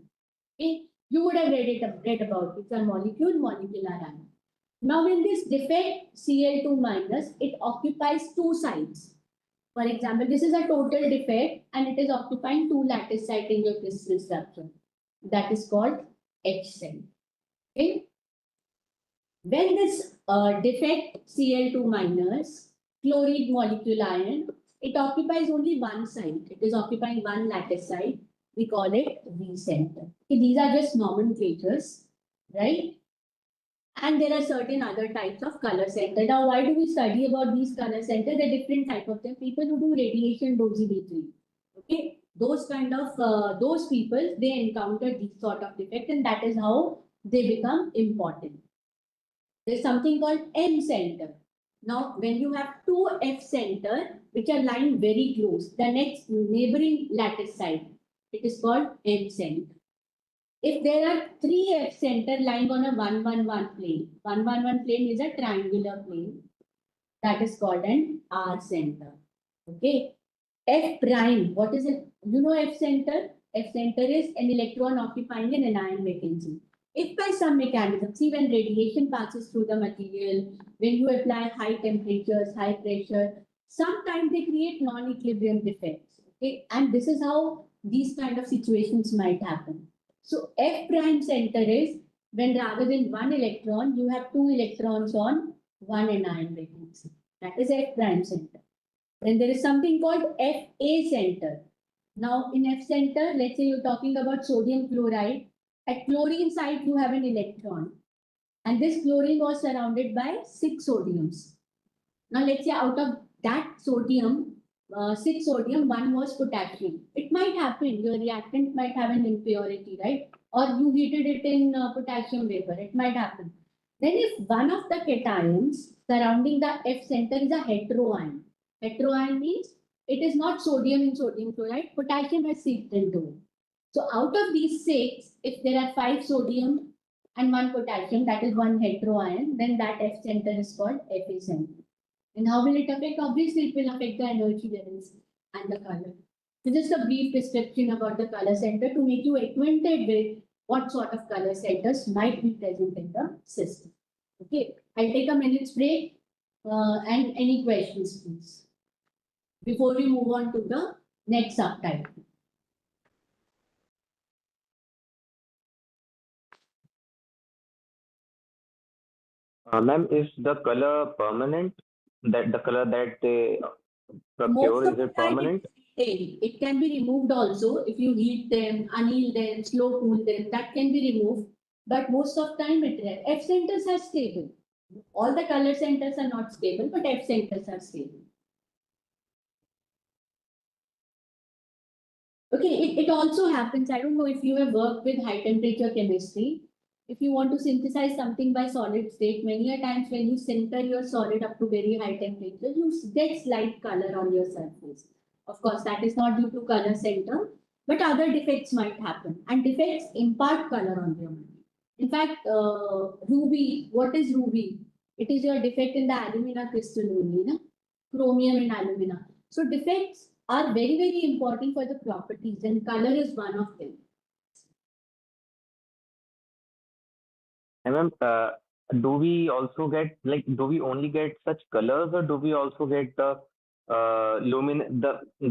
Okay, you would have read about it. It's a molecular ion. Now, in this defect Cl2 minus, it occupies two sites. For example, this is a total defect and it is occupying two lattice sites in your crystal structure. That is called H cell. Okay. When this defect Cl2 minus, chloride molecule ion, it occupies only one site. It is occupying one lattice site. We call it V center. Okay, these are just nomenclatures, right? And there are certain other types of color center. Now, why do we study about these color centers? There are different type of them. People who do radiation dosimetry, okay, those kind of those people, they encounter these sort of defect, and that is how they become important. There's something called M center. Now, when you have two F center which are lying very close, the next neighboring lattice site, it is called M center. If there are three F center lying on a 111 plane, 111 plane is a triangular plane, that is called an R center. Okay. F prime, what is it? You know F center? F center is an electron occupying an anion vacancy. If by some mechanism, see when radiation passes through the material, when you apply high temperatures, high pressure, sometimes they create non-equilibrium defects. Okay, and this is how these kind of situations might happen. So F prime center is when rather than one electron, you have two electrons on one anion vacancy. That is F prime center. Then there is something called Fa center. Now in F center, let's say you're talking about sodium chloride. At chlorine site, you have an electron. And this chlorine was surrounded by 6 sodiums. Now let's say out of that sodium, 6 sodium, 1 was potassium. It might happen, your reactant might have an impurity, right? Or you heated it in potassium vapor, it might happen. Then if one of the cations surrounding the F center is a heteroion. Heteroion means it is not sodium in sodium chloride, potassium has seeped into it. So out of these 6, if there are 5 sodium and 1 potassium, that is one heteroion, then that F center is called Fa center. And how will it affect? Obviously, it will affect the energy levels and the color. So just a brief description about the color center to make you acquainted with what sort of color centers might be present in the system. Okay, I'll take a minute's break and any questions, please, before we move on to the next subtype. Ma'am, is the color permanent? That the color that they procure, is it permanent? It can be removed also if you heat them, anneal them, slow cool them, that can be removed. But most of the time F centers are stable. All the color centers are not stable, but F centers are stable. Okay, it also happens, I don't know if you have worked with high temperature chemistry. If you want to synthesize something by solid state, many a times when you sinter your solid up to very high temperature, you get slight color on your surface. Of course, that is not due to color center, but other defects might happen. And defects impart color on your material. In fact, ruby, what is ruby? It is your defect in the alumina crystal only, chromium in alumina. So defects are very, very important for the properties, and color is one of them. And ma'am, do we also get do we only get such colors, or do we also get the luminescence?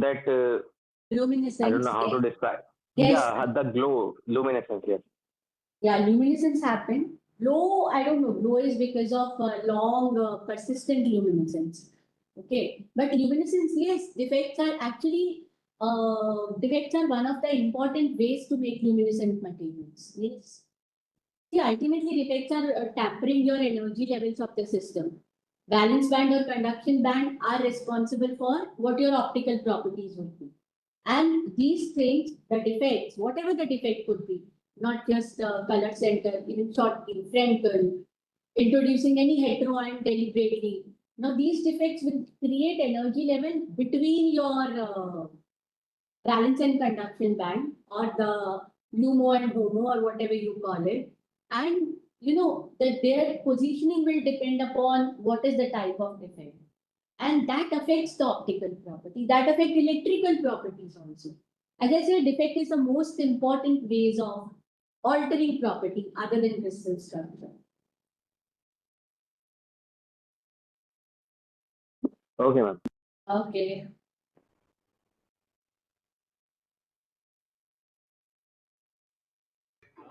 I don't know how to describe. Yes. Yeah, the glow, luminescence. Yes. Yeah, luminescence happen. Glow, I don't know. Glow is because of long, persistent luminescence. Okay, but luminescence, yes, defects are actually defects are one of the important ways to make luminescent materials. Yes. See, ultimately, defects are tampering your energy levels of the system. Valence band or conduction band are responsible for what your optical properties would be. And these things, the defects, whatever the defect could be, not just color center, even Schottky, Frenkel, introducing any heteroion deliberately. Now, these defects will create energy level between your valence and conduction band, or the LUMO and HOMO, or whatever you call it. And you know that their positioning will depend upon what is the type of defect. And that affects the optical property. That affects electrical properties also. As I said, defect is the most important ways of altering property other than crystal structure. Okay, ma'am. Okay.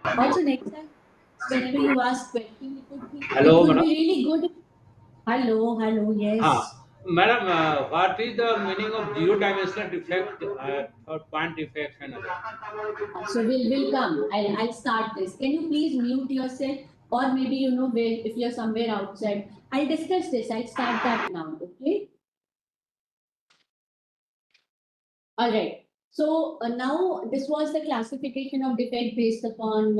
Also, next time, whenever you ask question, it Hello, would madam. be really good. Hello, yes. Madam, what is the meaning of zero dimensional defect or point defect and other? So we'll come. I'll start this. Can you please mute yourself, or maybe where if you're somewhere outside. I'll discuss this. I'll start that now. Okay. All right. So now this was the classification of defect based upon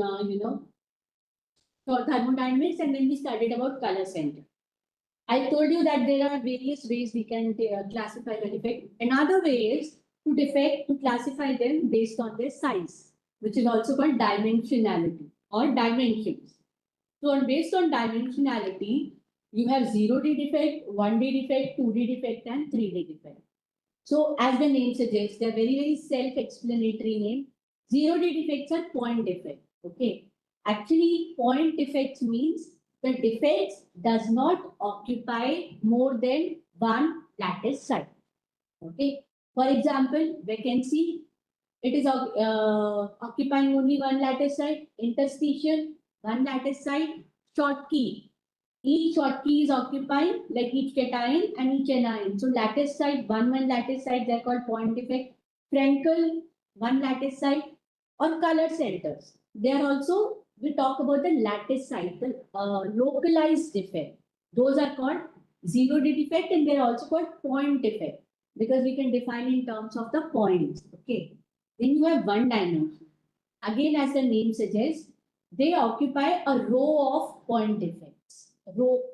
for thermodynamics, and then we studied about color center. I told you that there are various ways we can classify the defect. Another way is to classify them based on their size, which is also called dimensionality or dimensions. So based on dimensionality, you have 0D defect, 1D defect, 2D defect, and 3D defect. So as the name suggests, they're very self-explanatory name. 0D defects are point defect. Okay. Actually, point defects means the defects does not occupy more than one lattice site. Okay. For example, vacancy, it is occupying only one lattice site. Interstitial, one lattice site. Short key, each short key is occupying like each cation and each anion. So lattice site, one lattice site, they're called point defect. Frankel, one lattice site, or color centers. They are also, we talk about the lattice site, the localized defect. Those are called 0D defect, and they're also called point defect because we can define in terms of the points. Okay. Then you have one dimension. Again, as the name suggests, they occupy a row of point defects.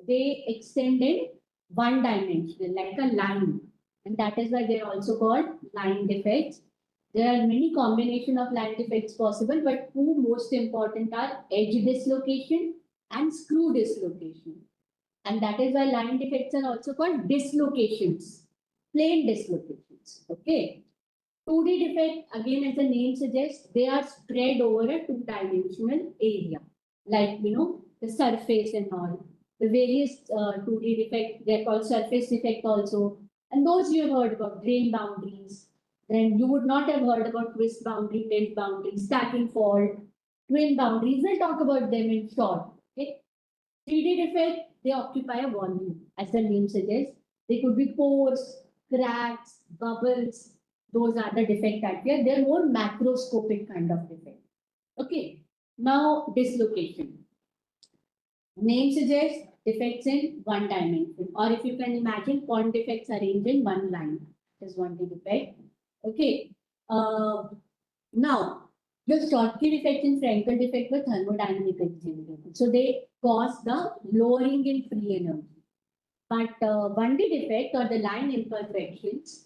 They extend in one dimension, like a line. And that is why they are also called line defects. There are many combination of line defects possible, but two most important are edge dislocation and screw dislocation. And that is why line defects are also called dislocations, plane dislocations. Okay. 2D defect, again, as the name suggests, they are spread over a two-dimensional area, like, the surface and all. The various 2D defect, they're called surface defect also. And those you have heard about, grain boundaries. Then you would not have heard about twist boundary, tilt boundary, stacking fault, twin boundaries. We'll talk about them in short. Okay. 3D defect, they occupy a volume, as the name suggests. They could be pores, cracks, bubbles. Those are the defect that we are. They're more macroscopic kind of defect. Okay. Now, dislocation. Name suggests defects in one dimension. Or if you can imagine, point defects arranged in one line. That is one defect. Okay. Now, the Schottky defect and Frankel defect were thermodynamically generated. So they cause the lowering in free energy. But 1D defect or the line imperfections,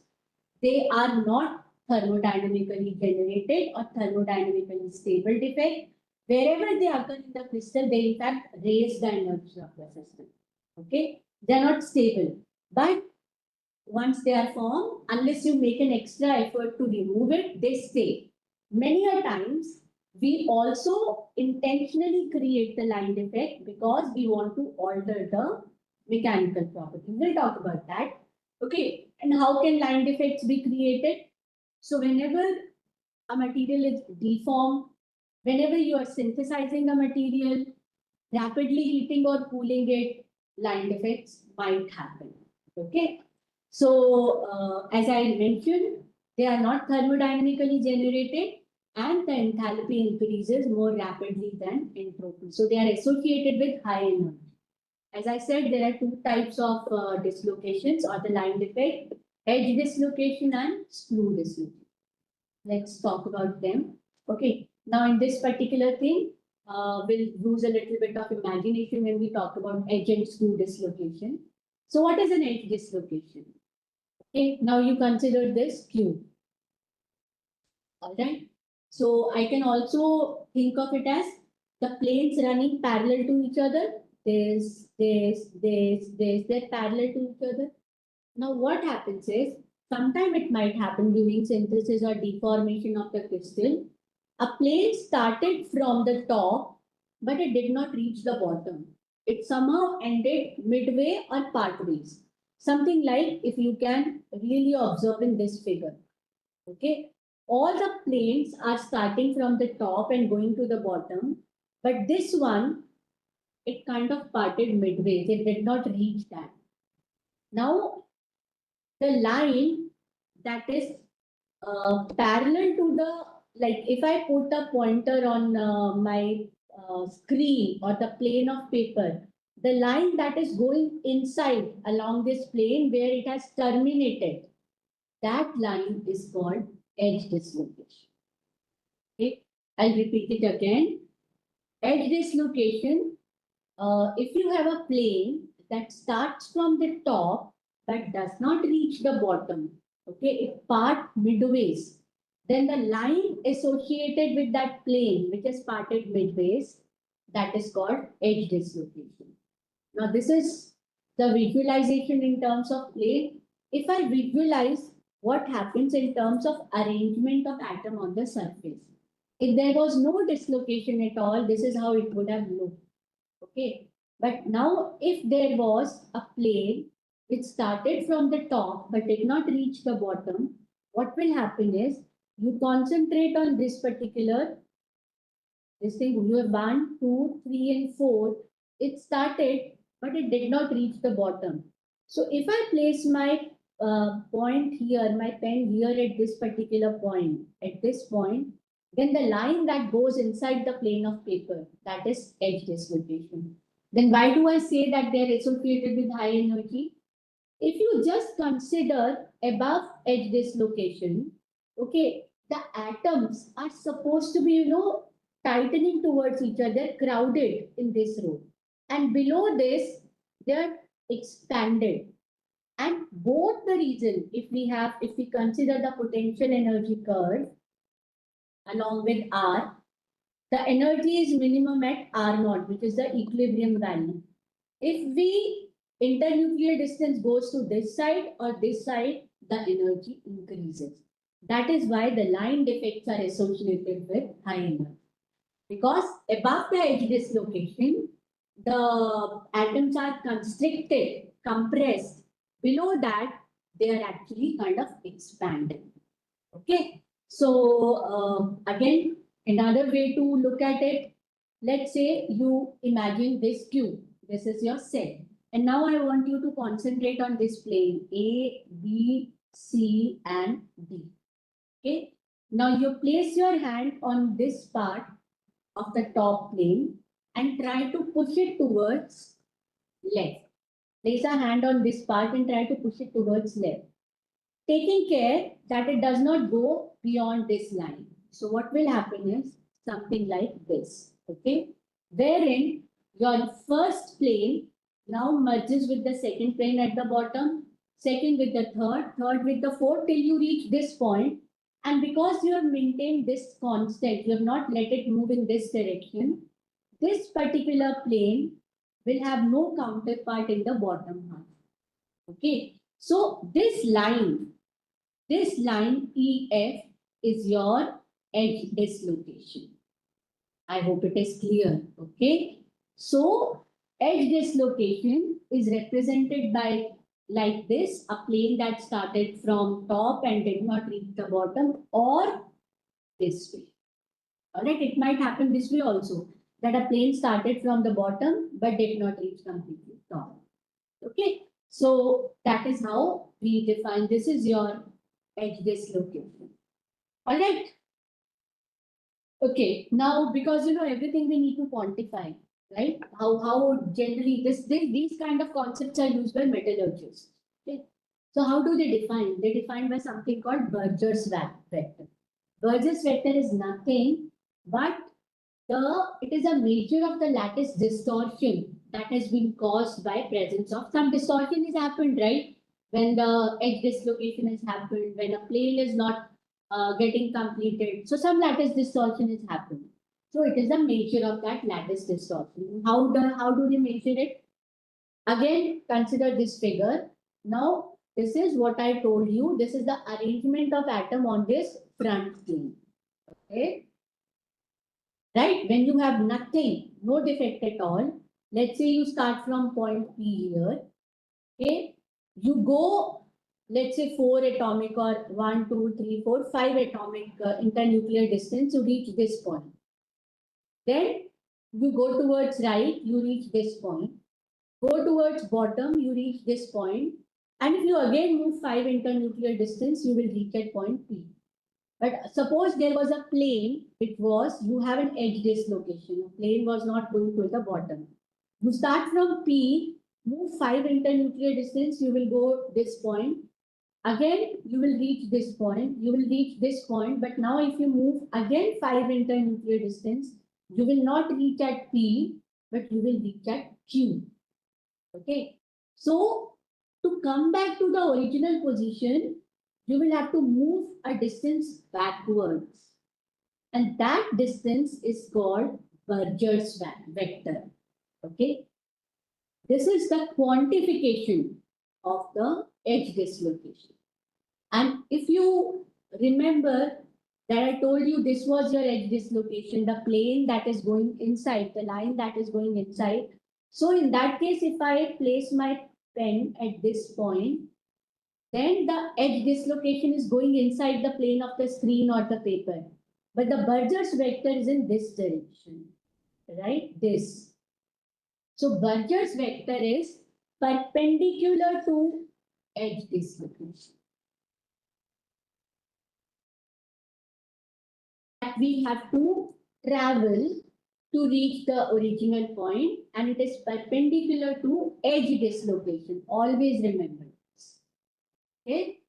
they are not thermodynamically generated or thermodynamically stable defect. Wherever they occur in the crystal, they in fact raise the energy of the system. Okay, they are not stable. But once they are formed, unless you make an extra effort to remove it, they stay. Many a times, we also intentionally create the line defect because we want to alter the mechanical property. We'll talk about that. Okay, and how can line defects be created? So whenever a material is deformed, whenever you are synthesizing a material, rapidly heating or cooling it, line defects might happen. Okay. So, as I mentioned, they are not thermodynamically generated and the enthalpy increases more rapidly than entropy. So, they are associated with high energy. As I said, there are two types of dislocations or the line defect, edge dislocation and screw dislocation. Let's talk about them. Okay. Now, in this particular thing, we'll use a little bit of imagination when we talk about edge and screw dislocation. So, what is an edge dislocation? Okay, now you consider this cube. All right. So I can also think of it as the planes running parallel to each other. They're parallel to each other. Now what happens is, sometime it might happen during synthesis or deformation of the crystal. A plane started from the top, but it did not reach the bottom. It somehow ended midway or partways. Something like if you can really observe in this figure. Okay. All the planes are starting from the top and going to the bottom, but this one, it kind of parted midway. It did not reach that. Now, the line that is parallel to the, like if I put a pointer on my screen or the plane of paper, the line that is going inside along this plane where it has terminated, that line is called edge dislocation. Okay, I'll repeat it again. Edge dislocation, if you have a plane that starts from the top but does not reach the bottom, okay, it part midways, then the line associated with that plane which is parted midways, that is called edge dislocation. Now this is the visualization in terms of plane. If I visualize what happens in terms of arrangement of atom on the surface, if there was no dislocation at all, this is how it would have looked. Okay. But now if there was a plane which started from the top but did not reach the bottom, what will happen is you concentrate on this particular, this thing, you have 1, 2, 3, and 4. It started, but it did not reach the bottom. So if I place my point here, my pen here at this particular point, at this point, then the line that goes inside the plane of paper, that is edge dislocation. Then why do I say that they're associated with high energy? If you just consider above edge dislocation, okay, the atoms are supposed to be, tightening towards each other, crowded in this row. And below this, they're expanded. And both the reason, if we consider the potential energy curve along with R, the energy is minimum at R naught, which is the equilibrium value. If we internuclear distance goes to this side or this side, the energy increases. That is why the line defects are associated with high energy. Because above the edge dislocation, the atoms are constricted, compressed. Below that, they are actually kind of expanded. Okay. So again, another way to look at it, let's say you imagine this cube. This is your set. And now I want you to concentrate on this plane A, B, C, and D. Okay. Now you place your hand on this part of the top plane and try to push it towards left. Place a hand on this part and try to push it towards left, taking care that it does not go beyond this line. So what will happen is something like this, okay? Wherein your first plane now merges with the second plane at the bottom, second with the third with the fourth, till you reach this point. And because you have maintained this constant, you have not let it move in this direction, this particular plane will have no counterpart in the bottom half. Okay. So this line EF is your edge dislocation. I hope it is clear. Okay. So edge dislocation is represented by like this, a plane that started from top and did not reach the bottom, or this way. All right, it might happen this way also, that a plane started from the bottom but did not reach completely top. Okay, so that is how we define, this is your edge dislocation. All right. Okay, now because everything we need to quantify, right? How generally these kind of concepts are used by metallurgists. Okay. So how do they define? They define by something called Berger's vector. Berger's vector is nothing but it is a measure of the lattice distortion that has been caused by presence of some distortion has happened, right? When the edge dislocation has happened, when a plane is not getting completed. So some lattice distortion is happening. So it is a measure of that lattice distortion. How do they measure it? Again, consider this figure. Now This is what I told you. This is the arrangement of atom on this front plane. Okay. Right? When you have nothing, no defect at all, let's say you start from point P here. Okay. You go, let's say 4 atomic or 1, 2, 3, 4, 5 atomic internuclear distance, you reach this point. Then you go towards right, you reach this point. Go towards bottom, you reach this point. And if you again move 5 internuclear distance, you will reach at point P. But suppose there was a plane, it was, you have an edge dislocation. A plane was not going to the bottom. You start from P, move 5 internuclear distance, you will go this point. Again, you will reach this point, you will reach this point. But now if you move again 5 internuclear distance, you will not reach at P, but you will reach at Q. Okay. So to come back to the original position, you will have to move a distance backwards. And that distance is called Berger's vector. Okay. This is the quantification of the edge dislocation. And if you remember that I told you this was your edge dislocation, the plane that is going inside, the line that is going inside. So in that case, if I place my pen at this point, then the edge dislocation is going inside the plane of the screen or the paper. But the Berger's vector is in this direction, right? This. So Berger's vector is perpendicular to edge dislocation. We have to travel to reach the original point, and it is perpendicular to edge dislocation. Always remember this. Okay.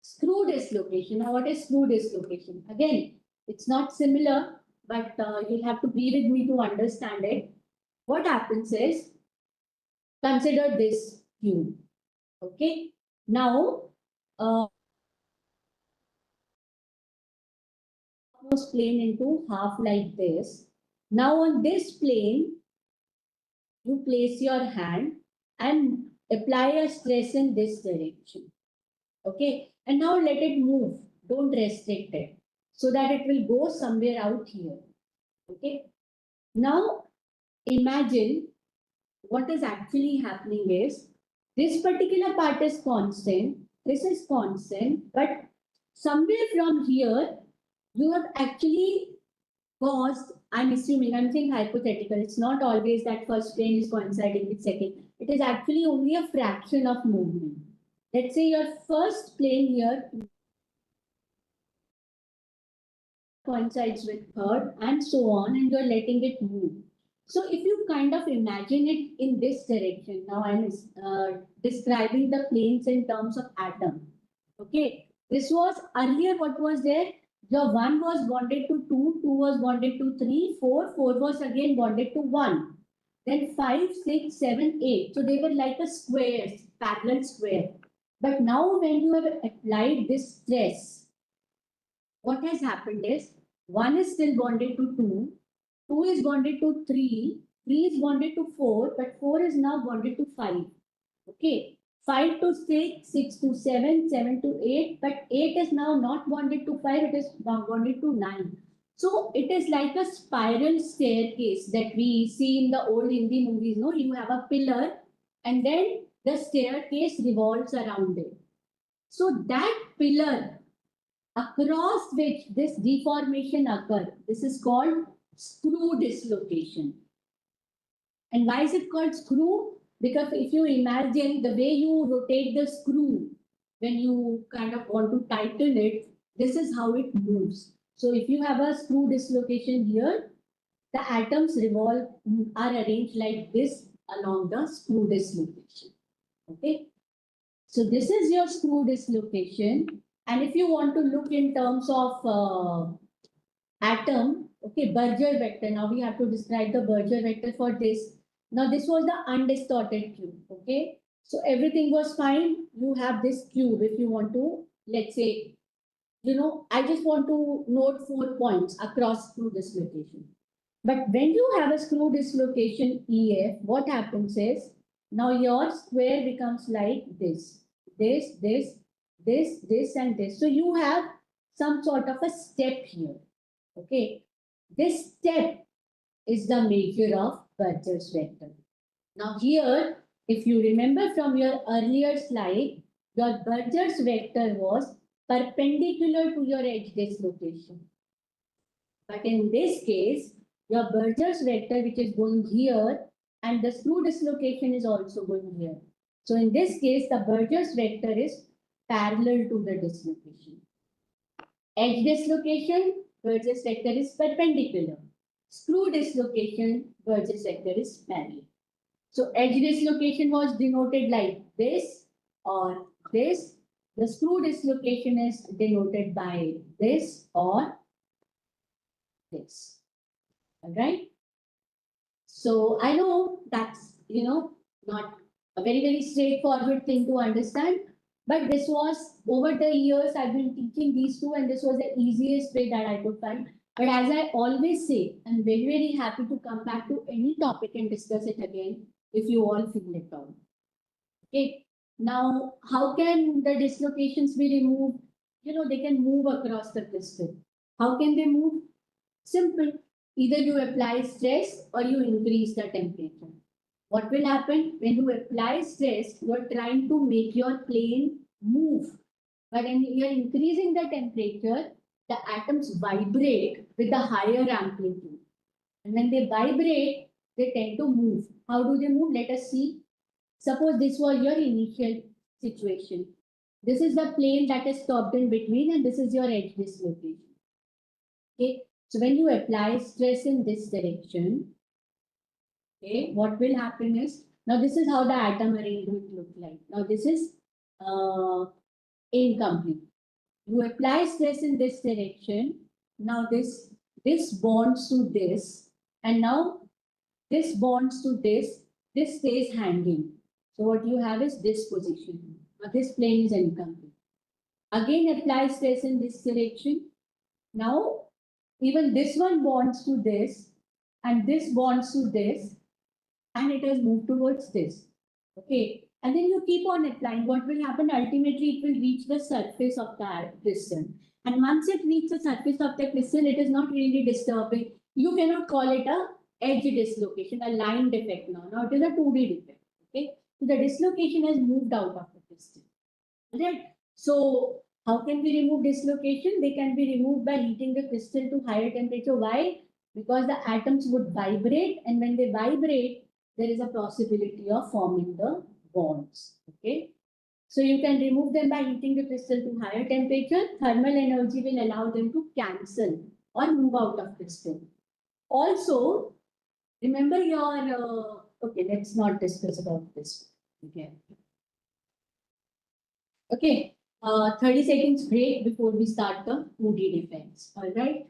Screw dislocation. Now, what is screw dislocation? Again, it's not similar, but you'll have to be with me to understand it. What happens is, consider this cube. Okay. Now, plane into half like this. Now on this plane, you place your hand and apply a stress in this direction. Okay. And now let it move. Don't restrict it so that it will go somewhere out here. Okay. Now imagine what is actually happening is this particular part is constant. This is constant, but somewhere from here, you have actually caused, I'm assuming, I'm saying hypothetical, it's not always that first plane is coinciding with second. It is actually only a fraction of movement. Let's say your first plane here coincides with third and so on, and you're letting it move. So if you kind of imagine it in this direction, now I'm describing the planes in terms of atom. Okay, this was earlier what was there? The 1 was bonded to 2, 2 was bonded to 3, 4, 4 was again bonded to 1. Then 5, 6, 7, 8. So they were like a square, parallel square. But now when you have applied this stress, what has happened is 1 is still bonded to 2, 2 is bonded to 3, 3 is bonded to 4, but 4 is now bonded to 5. Okay. 5 to 6, 6 to 7, 7 to 8, but 8 is now not bonded to 5, it is bonded to 9. So it is like a spiral staircase that we see in the old Hindi movies. No, you have a pillar and then the staircase revolves around it. So that pillar across which this deformation occurs, this is called screw dislocation. And why is it called screw? Because if you imagine the way you rotate the screw, when you kind of want to tighten it, this is how it moves. So if you have a screw dislocation here, the atoms are arranged like this along the screw dislocation. Okay. So this is your screw dislocation. And if you want to look in terms of atom, okay, Berger vector. Now we have to describe the Berger vector for this. Now this was the undistorted cube, okay? So everything was fine. You have this cube if you want to, let's say, I just want to note 4 points across screw dislocation. But when you have a screw dislocation EF, what happens is, now your square becomes like this. this, and this. So you have some sort of a step here. Okay. This step is the measure of Burgers vector. Now here, if you remember from your earlier slide, your Burgers vector was perpendicular to your edge dislocation. But in this case, your Burgers vector, which is going here, and the screw dislocation is also going here. So in this case, the Burgers vector is parallel to the dislocation. Edge dislocation, Burgers vector is perpendicular. Screw dislocation, Burgers vector is parallel. So edge dislocation was denoted like this or this. The screw dislocation is denoted by this or this. All right. So I know that's, not a very straightforward thing to understand, but this was over the years I've been teaching these two, and this was the easiest way that I could find. But as I always say, I'm very happy to come back to any topic and discuss it again if you all feel it out. Okay. Now, how can the dislocations be removed? They can move across the crystal. How can they move? Simple. Either you apply stress or you increase the temperature. What will happen when you apply stress? You are trying to make your plane move. But when you are increasing the temperature, the atoms vibrate with a higher amplitude. And when they vibrate, they tend to move. How do they move? Let us see. Suppose this was your initial situation. This is the plane that is stopped in between, and this is your edge dislocation. Okay. So when you apply stress in this direction, okay, what will happen is, now this is how the atom arrangement look like. Now this is incomplete. You apply stress in this direction. Now this bonds to this, and now this bonds to this. This stays hanging. So what you have is this position. Now this plane is incomplete. Again apply stress in this direction. Now even this one bonds to this, and this bonds to this, and it has moved towards this. Okay. And then you keep on applying. What will happen? Ultimately, it will reach the surface of the crystal. And once it reaches the surface of the crystal, it is not really disturbing. You cannot call it a edge dislocation, a line defect now. Now it is a 2D defect. Okay. So the dislocation has moved out of the crystal. Right. So how can we remove dislocation? They can be removed by heating the crystal to higher temperature. Why? Because the atoms would vibrate, and when they vibrate, there is a possibility of forming the bonds. Okay. So you can remove them by heating the crystal to higher temperature. Thermal energy will allow them to cancel or move out of crystal. Also, remember your, okay, let's not discuss about this. Okay. Okay. 30 seconds break before we start the 2D defense. All right.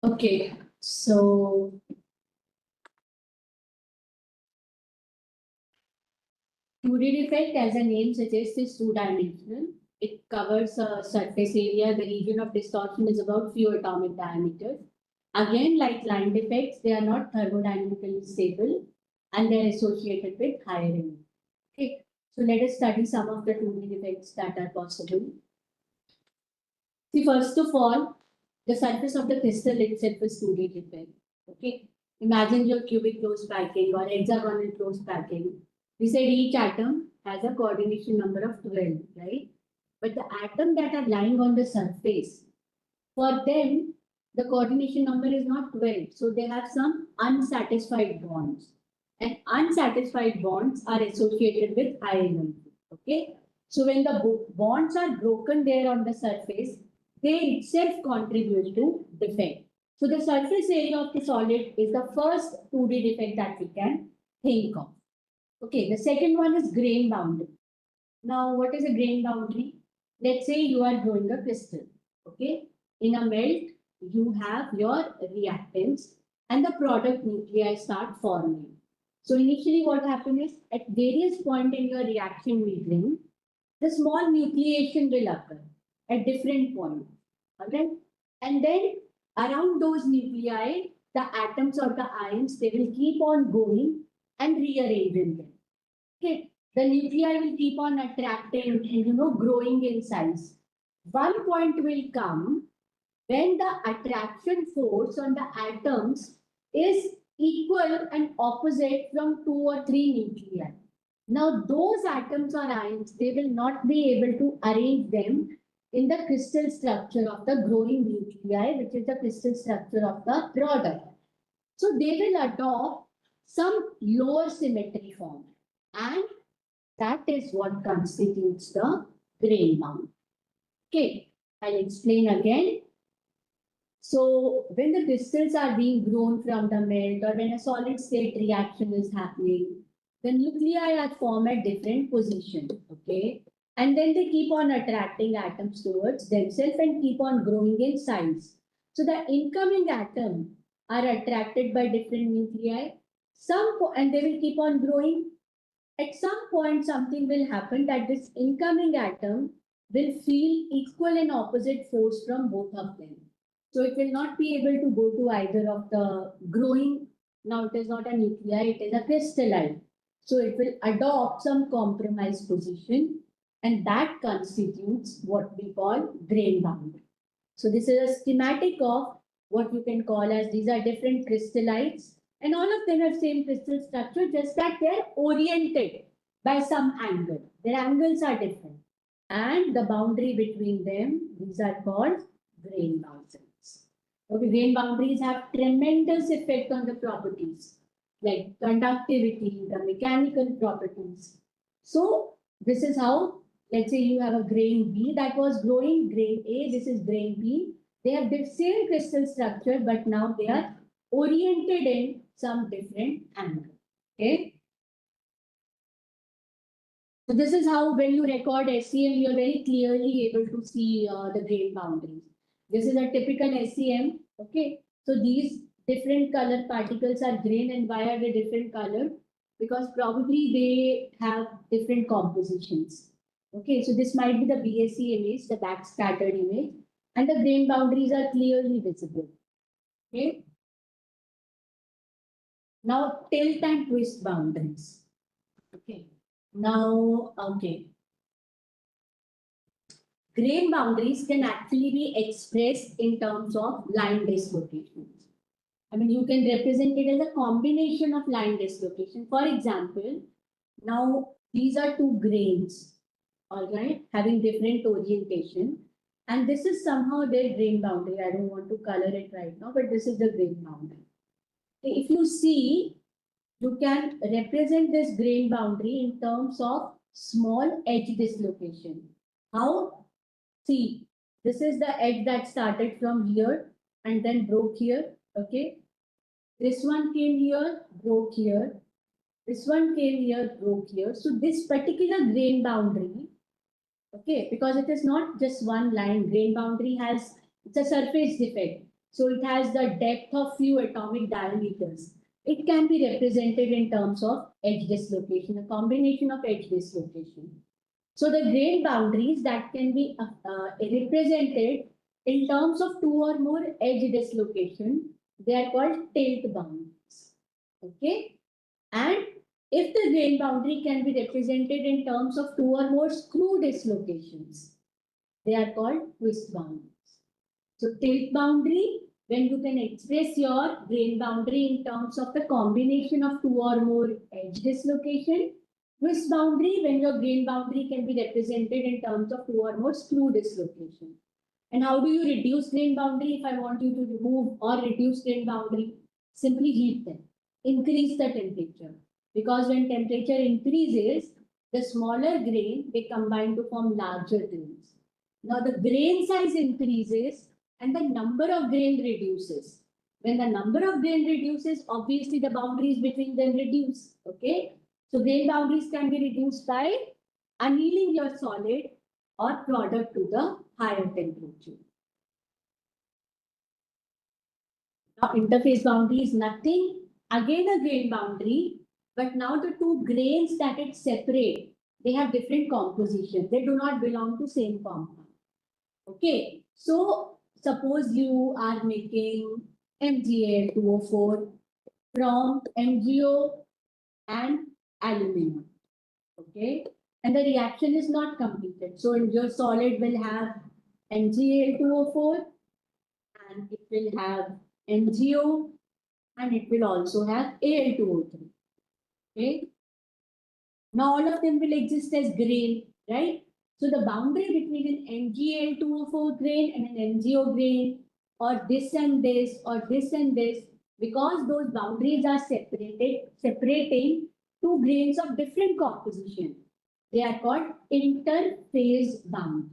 Okay, so 2D defect, as the name suggests, is two-dimensional. It covers a surface area. The region of distortion is about few atomic diameters. Again, like line defects, they are not thermodynamically stable and they are associated with higher energy. Okay, so let us study some of the 2D defects that are possible. See, first of all, the surface of the crystal itself is 2D defect. Okay, imagine your cubic close packing or hexagonal close packing. We said each atom has a coordination number of 12, right? But the atoms that are lying on the surface, for them, the coordination number is not 12. So they have some unsatisfied bonds. And unsatisfied bonds are associated with high energy. Okay. So when the bonds are broken there on the surface, they itself contribute to defect. So the surface area of the solid is the first 2D defect that we can think of. Okay, the second one is grain boundary. Now, what is a grain boundary? Let's say you are growing a crystal. Okay, in a melt, you have your reactants and the product nuclei start forming. So initially what happens is at various points in your reaction medium, the small nucleation will occur at different points. Alright? And then around those nuclei, the atoms or the ions, they will keep on going and rearranging them. Okay. The nuclei will keep on attracting and growing in size. One point will come when the attraction force on the atoms is equal and opposite from 2 or 3 nuclei. Now, those atoms or ions, they will not be able to arrange them in the crystal structure of the growing nuclei, which is the crystal structure of the product. So, they will adopt some lower symmetry form, and that is what constitutes the grain bound. Okay, I'll explain again. So when the crystals are being grown from the melt or when a solid state reaction is happening, the nuclei are formed at different positions, okay? And then they keep on attracting atoms towards themselves and keep on growing in size. So the incoming atoms are attracted by different nuclei, and they will keep on growing. At some point, something will happen that this incoming atom will feel equal and opposite force from both of them. So it will not be able to go to either of the growing. Now it is not a nuclei, it is a crystalline. So it will adopt some compromise position, and that constitutes what we call grain boundary. So this is a schematic of what you can call as these are different crystallites, and all of them have same crystal structure, just that they're oriented by some angle. Their angles are different. And the boundary between them, these are called grain boundaries. Okay, grain boundaries have tremendous effect on the properties like conductivity, the mechanical properties. So this is how, let's say you have a grain B that was growing, grain A, this is grain B. They have the same crystal structure, but now they are oriented in some different angle. Okay. So this is how when you record SEM, you're very clearly able to see the grain boundaries. This is a typical SEM. Okay. So these different color particles are grain, and why are they different color? Because probably they have different compositions. Okay. So this might be the BSE image, the backscattered image, and the grain boundaries are clearly visible. Okay. Now tilt and twist boundaries. Okay. Now, okay. Grain boundaries can actually be expressed in terms of line dislocations. I mean, you can represent it as a combination of line dislocation. For example, now these are two grains, all right, having different orientation. And this is somehow their grain boundary. I don't want to color it right now, but this is the grain boundary. If you see, you can represent this grain boundary in terms of small edge dislocation. How? See, this is the edge that started from here and then broke here. Okay. This one came here, broke here. This one came here, broke here. So this particular grain boundary, okay, because it is not just one line, grain boundary has, it's a surface defect. So it has the depth of few atomic diameters. It can be represented in terms of edge dislocation, a combination of edge dislocation. So the grain boundaries that can be represented in terms of two or more edge dislocation, they are called tilt boundaries. Okay? And if the grain boundary can be represented in terms of two or more screw dislocations, they are called twist boundaries. So tilt boundary, when you can express your grain boundary in terms of the combination of two or more edge dislocation. Twist boundary, when your grain boundary can be represented in terms of two or more screw dislocation. And how do you reduce grain boundary? If I want you to remove or reduce grain boundary, simply heat them. Increase the temperature. Because when temperature increases, the smaller grain, they combine to form larger grains. Now the grain size increases and the number of grain reduces. When the number of grain reduces, obviously the boundaries between them reduce. Okay? So grain boundaries can be reduced by annealing your solid or product to the higher temperature. Now interface boundary is nothing, again a grain boundary, but now the two grains that it separate, they have different composition. They do not belong to same compound. Okay, so suppose you are making MgAl2O4 from MgO and aluminum. Okay, and the reaction is not completed. So your solid will have MgAl2O4 and it will have MgO and it will also have Al2O3. Okay, now all of them will exist as grain, right? So the boundary between an MgAl2O4 grain and an MgO grain, or this and this, or this and this, because those boundaries are separating two grains of different composition, they are called interphase boundaries.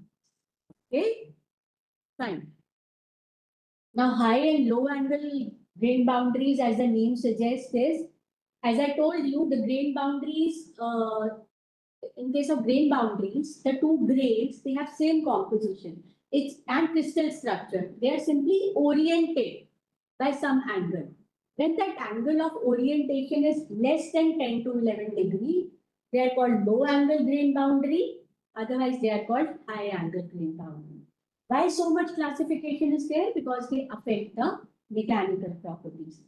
Okay, fine. Now high and low angle grain boundaries, as the name suggests, is, as I told you, the grain boundaries, in case of grain boundaries, the two grains, they have same composition. It's and crystal structure. They are simply oriented by some angle. When that angle of orientation is less than 10 to 11 degree, they are called low angle grain boundary. Otherwise, they are called high angle grain boundary. Why so much classification is there? Because they affect the mechanical properties.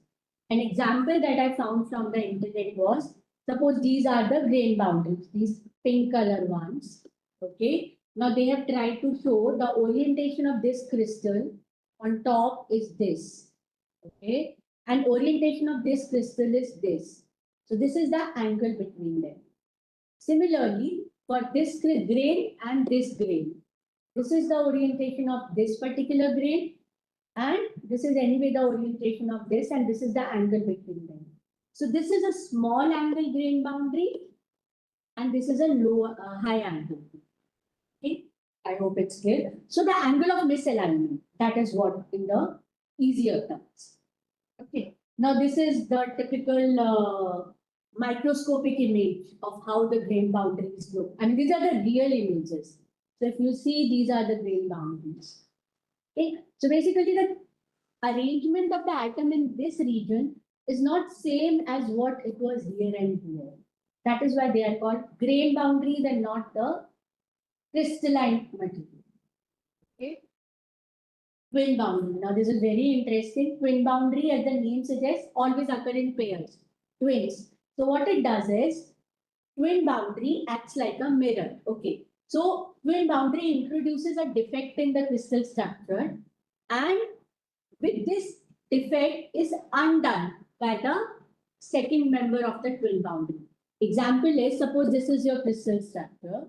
An example that I found from the internet was, suppose these are the grain boundaries, these pink color ones. Okay. Now they have tried to show the orientation of this crystal on top is this. Okay. And orientation of this crystal is this. So this is the angle between them. Similarly, for this grain and this grain, this is the orientation of this particular grain, and this is anyway the orientation of this, and this is the angle between them. So this is a small angle grain boundary, and this is a low high angle. Okay, I hope it's clear. So the angle of misalignment, that is what in the easier terms. Okay, now this is the typical microscopic image of how the grain boundaries look. And these are the real images. So if you see, these are the grain boundaries. Okay, so basically the arrangement of the atom in this region is not same as what it was here and here. That is why they are called grain boundaries and not the crystalline material. Okay. Twin boundary. Now this is very interesting. Twin boundary, as the name suggests, always occur in pairs, twins. So what it does is, twin boundary acts like a mirror. Okay. So twin boundary introduces a defect in the crystal structure, and with this defect is undone by the second member of the twin boundary. Example is, suppose this is your crystal structure.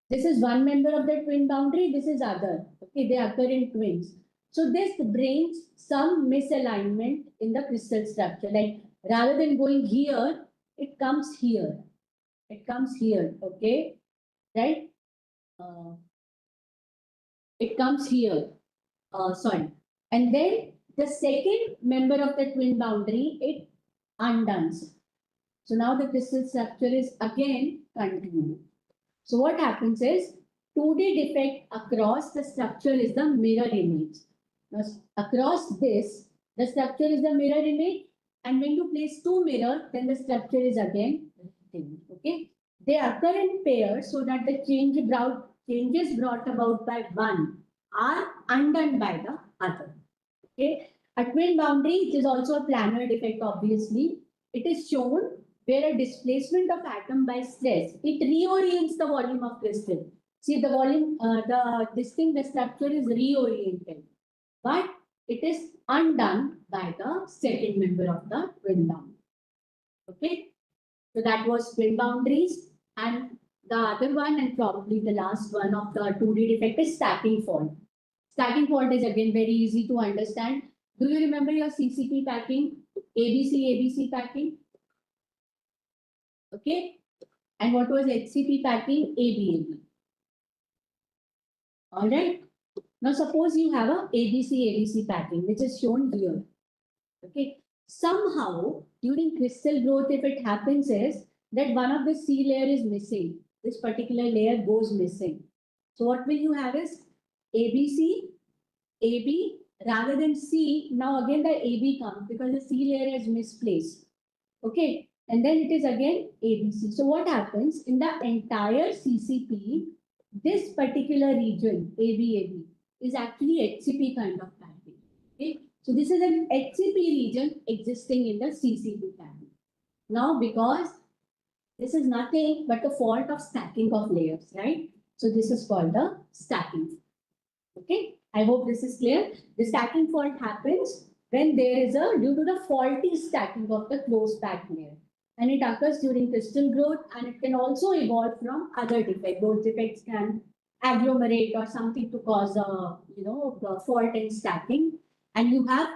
This is one member of the twin boundary, this is other. Okay, they occur in twins. So this brings some misalignment in the crystal structure. Like rather than going here, it comes here. It comes here, okay? Right? It comes here. Sorry. And then the second member of the twin boundary, it undoes. So now the crystal structure is again continued. So what happens is, 2D defect across the structure is the mirror image. Now, across this, the structure is the mirror image. And when you place two mirrors, then the structure is again thin. Okay. They occur in pairs so that the changes brought about by one are undone by the other. Okay. A twin boundary, it is also a planar defect, obviously. It is shown where a displacement of atom by stress, it reorients the volume of crystal. See, the volume, the structure is reoriented, but it is undone by the second member of the twin boundary. Okay, so that was twin boundaries, and the other one, and probably the last one of the 2D defect, is stacking fault. Stacking fault is again very easy to understand. Do you remember your CCP packing, ABC packing? Okay, and what was HCP packing? ABAB. All right. Now suppose you have a ABC packing, which is shown here. Okay. Somehow during crystal growth, if it happens is that one of the C layer is missing. This particular layer goes missing. So what will you have is ABC, AB, rather than C. Now again the AB comes because the C layer is misplaced. Okay. And then it is again ABC. So what happens in the entire CCP, this particular region, ABAB, is actually HCP kind of packing. Okay. So this is an HCP region existing in the CCP packing. Now, because this is nothing but the fault of stacking of layers, right? So this is called the stacking. Okay. I hope this is clear. The stacking fault happens when there is due to the faulty stacking of the closed packed layer. And it occurs during crystal growth, and it can also evolve from other defects. Those defects can agglomerate or something to cause the fault in stacking. And you have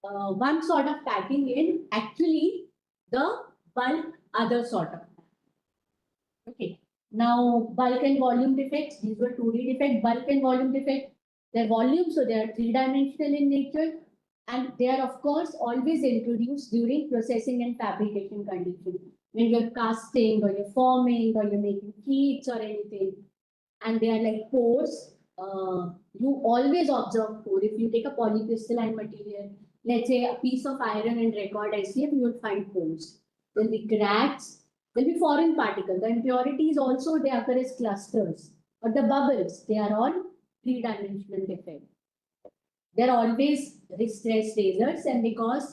one sort of packing in actually the bulk other sort of. Okay. Now bulk and volume defects. These were 2D defect. Bulk and volume defect. Their volume, so they are three-dimensional in nature. And they are, of course, always introduced during processing and fabrication conditions. When you're casting or you're forming or you're making sheets or anything, and they are like pores, you always observe pore. If you take a polycrystalline material, let's say a piece of iron and record SCF, you will find pores. There'll be cracks, there'll be foreign particles. The impurities also, they occur as clusters. But the bubbles, they are all three-dimensional defect. They're always stress lasers, and because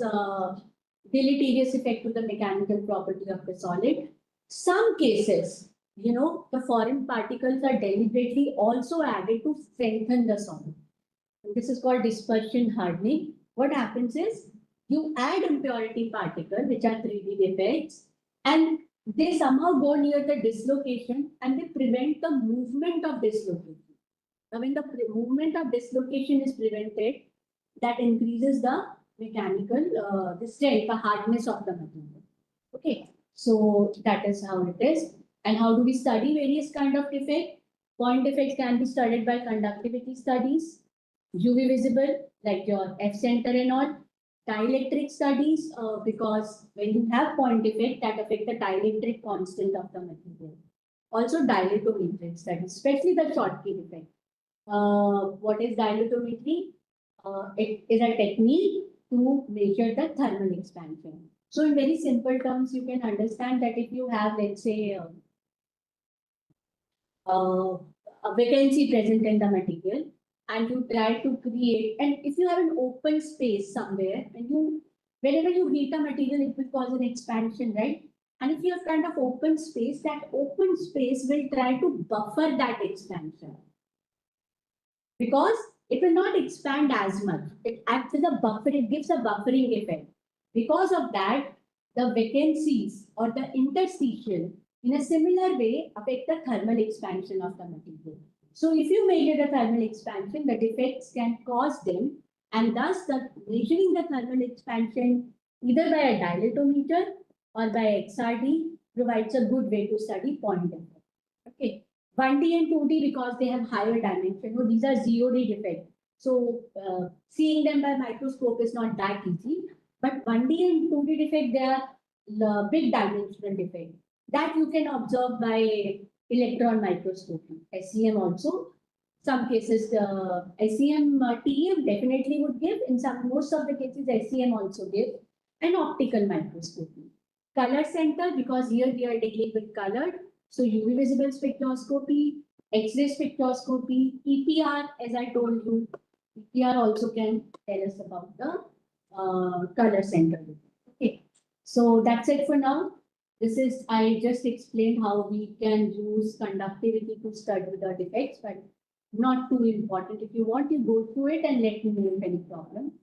deleterious effect to the mechanical property of the solid. Some cases, the foreign particles are deliberately also added to strengthen the solid. And this is called dispersion hardening. What happens is you add impurity particles, which are 3D defects, and they somehow go near the dislocation and they prevent the movement of dislocation. Now, when the movement of dislocation is prevented, that increases the mechanical, the strength, the hardness of the material. Okay, so that is how it is. And how do we study various kind of defect? Point defects can be studied by conductivity studies, UV visible, like your F center and all. Dielectric studies, because when you have point defect, that affect the dielectric constant of the material. Also dilatometric studies, especially the Schottky defect. What is dilatometry? It is a technique to measure the thermal expansion. So in very simple terms, you can understand that if you have, let's say, a vacancy present in the material, and you try to create, and if you have an open space somewhere, and whenever you heat a material, it will cause an expansion, right? And if you have kind of open space, that open space will try to buffer that expansion, because it will not expand as much. It acts as a buffer, it gives a buffering effect. Because of that, the vacancies or the interstitial in a similar way affect the thermal expansion of the material. So if you measure the thermal expansion, the defects can cause them, and thus measuring the thermal expansion either by a dilatometer or by XRD provides a good way to study point defect. Okay. 1D and 2D, because they have higher dimension. No, these are 0D defect. So seeing them by microscope is not that easy. But 1D and 2D defect, they are big dimensional defect. That you can observe by electron microscopy, SEM also. Some cases, SEM, TEM definitely would give. In most of the cases, SEM also give. And optical microscopy. Color center, because here we are dealing with color. So UV visible spectroscopy, X-ray spectroscopy, EPR, as I told you, EPR also can tell us about the color center. Okay, so that's it for now. This is, I just explained how we can use conductivity to study the defects, but not too important. If you want, you go through it and let me know if any problem.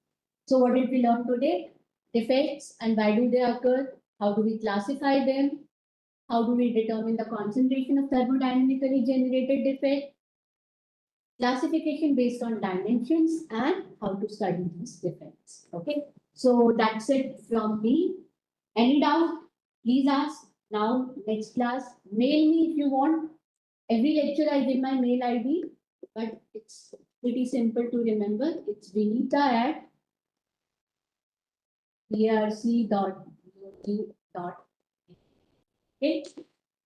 So what did we learn today? Defects and why do they occur? How do we classify them? How do we determine the concentration of thermodynamically generated defect? Classification based on dimensions and how to study these defects. Okay, so that's it from me. Any doubt? Please ask. Now, next class, mail me if you want. Every lecture I give my mail ID, but it's pretty simple to remember. It's vinita@brc.uk. Okay.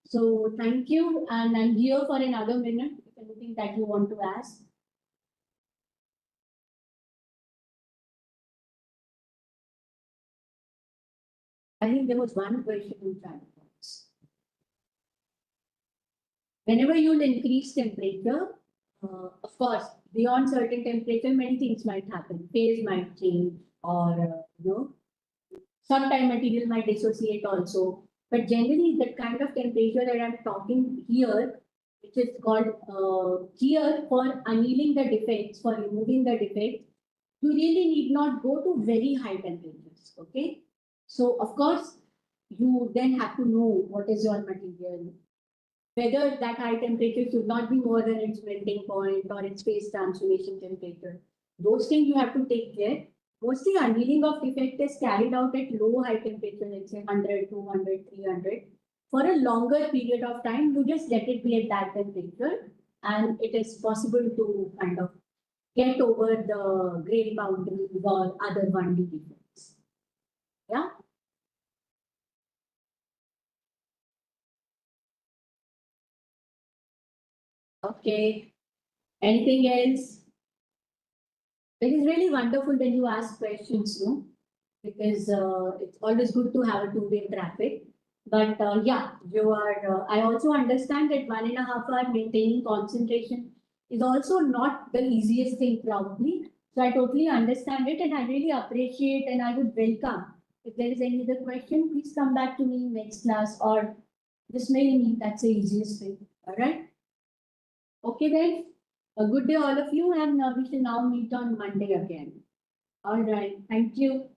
So thank you, and I'm here for another minute. If anything that you want to ask. I think there was one question in chat box. Whenever you'll increase temperature, of course, beyond certain temperature, many things might happen. Phase might change, or sometime material might dissociate also. But generally, the kind of temperature that I'm talking here, which is called here for annealing the defects, for removing the defects, you really need not go to very high temperatures. Okay. So, of course, you then have to know what is your material, whether that high temperature should not be more than its melting point or its phase transformation temperature. Those things you have to take care. Mostly annealing of defect is carried out at low high temperature, let's say 100, 200, 300. For a longer period of time, you just let it be at that temperature, and it is possible to kind of get over the grain boundaries or other 1D defects. Yeah. Okay. Anything else? It is really wonderful when you ask questions, no? Because it's always good to have a two-way traffic. But yeah, you are. I also understand that 1.5 hour maintaining concentration is also not the easiest thing, probably. So I totally understand it, and I really appreciate and I would welcome. If there is any other question, please come back to me next class or just mail me. That's the easiest thing. All right. Okay then. A good day, all of you, and we shall now meet on Monday again. All right. Thank you.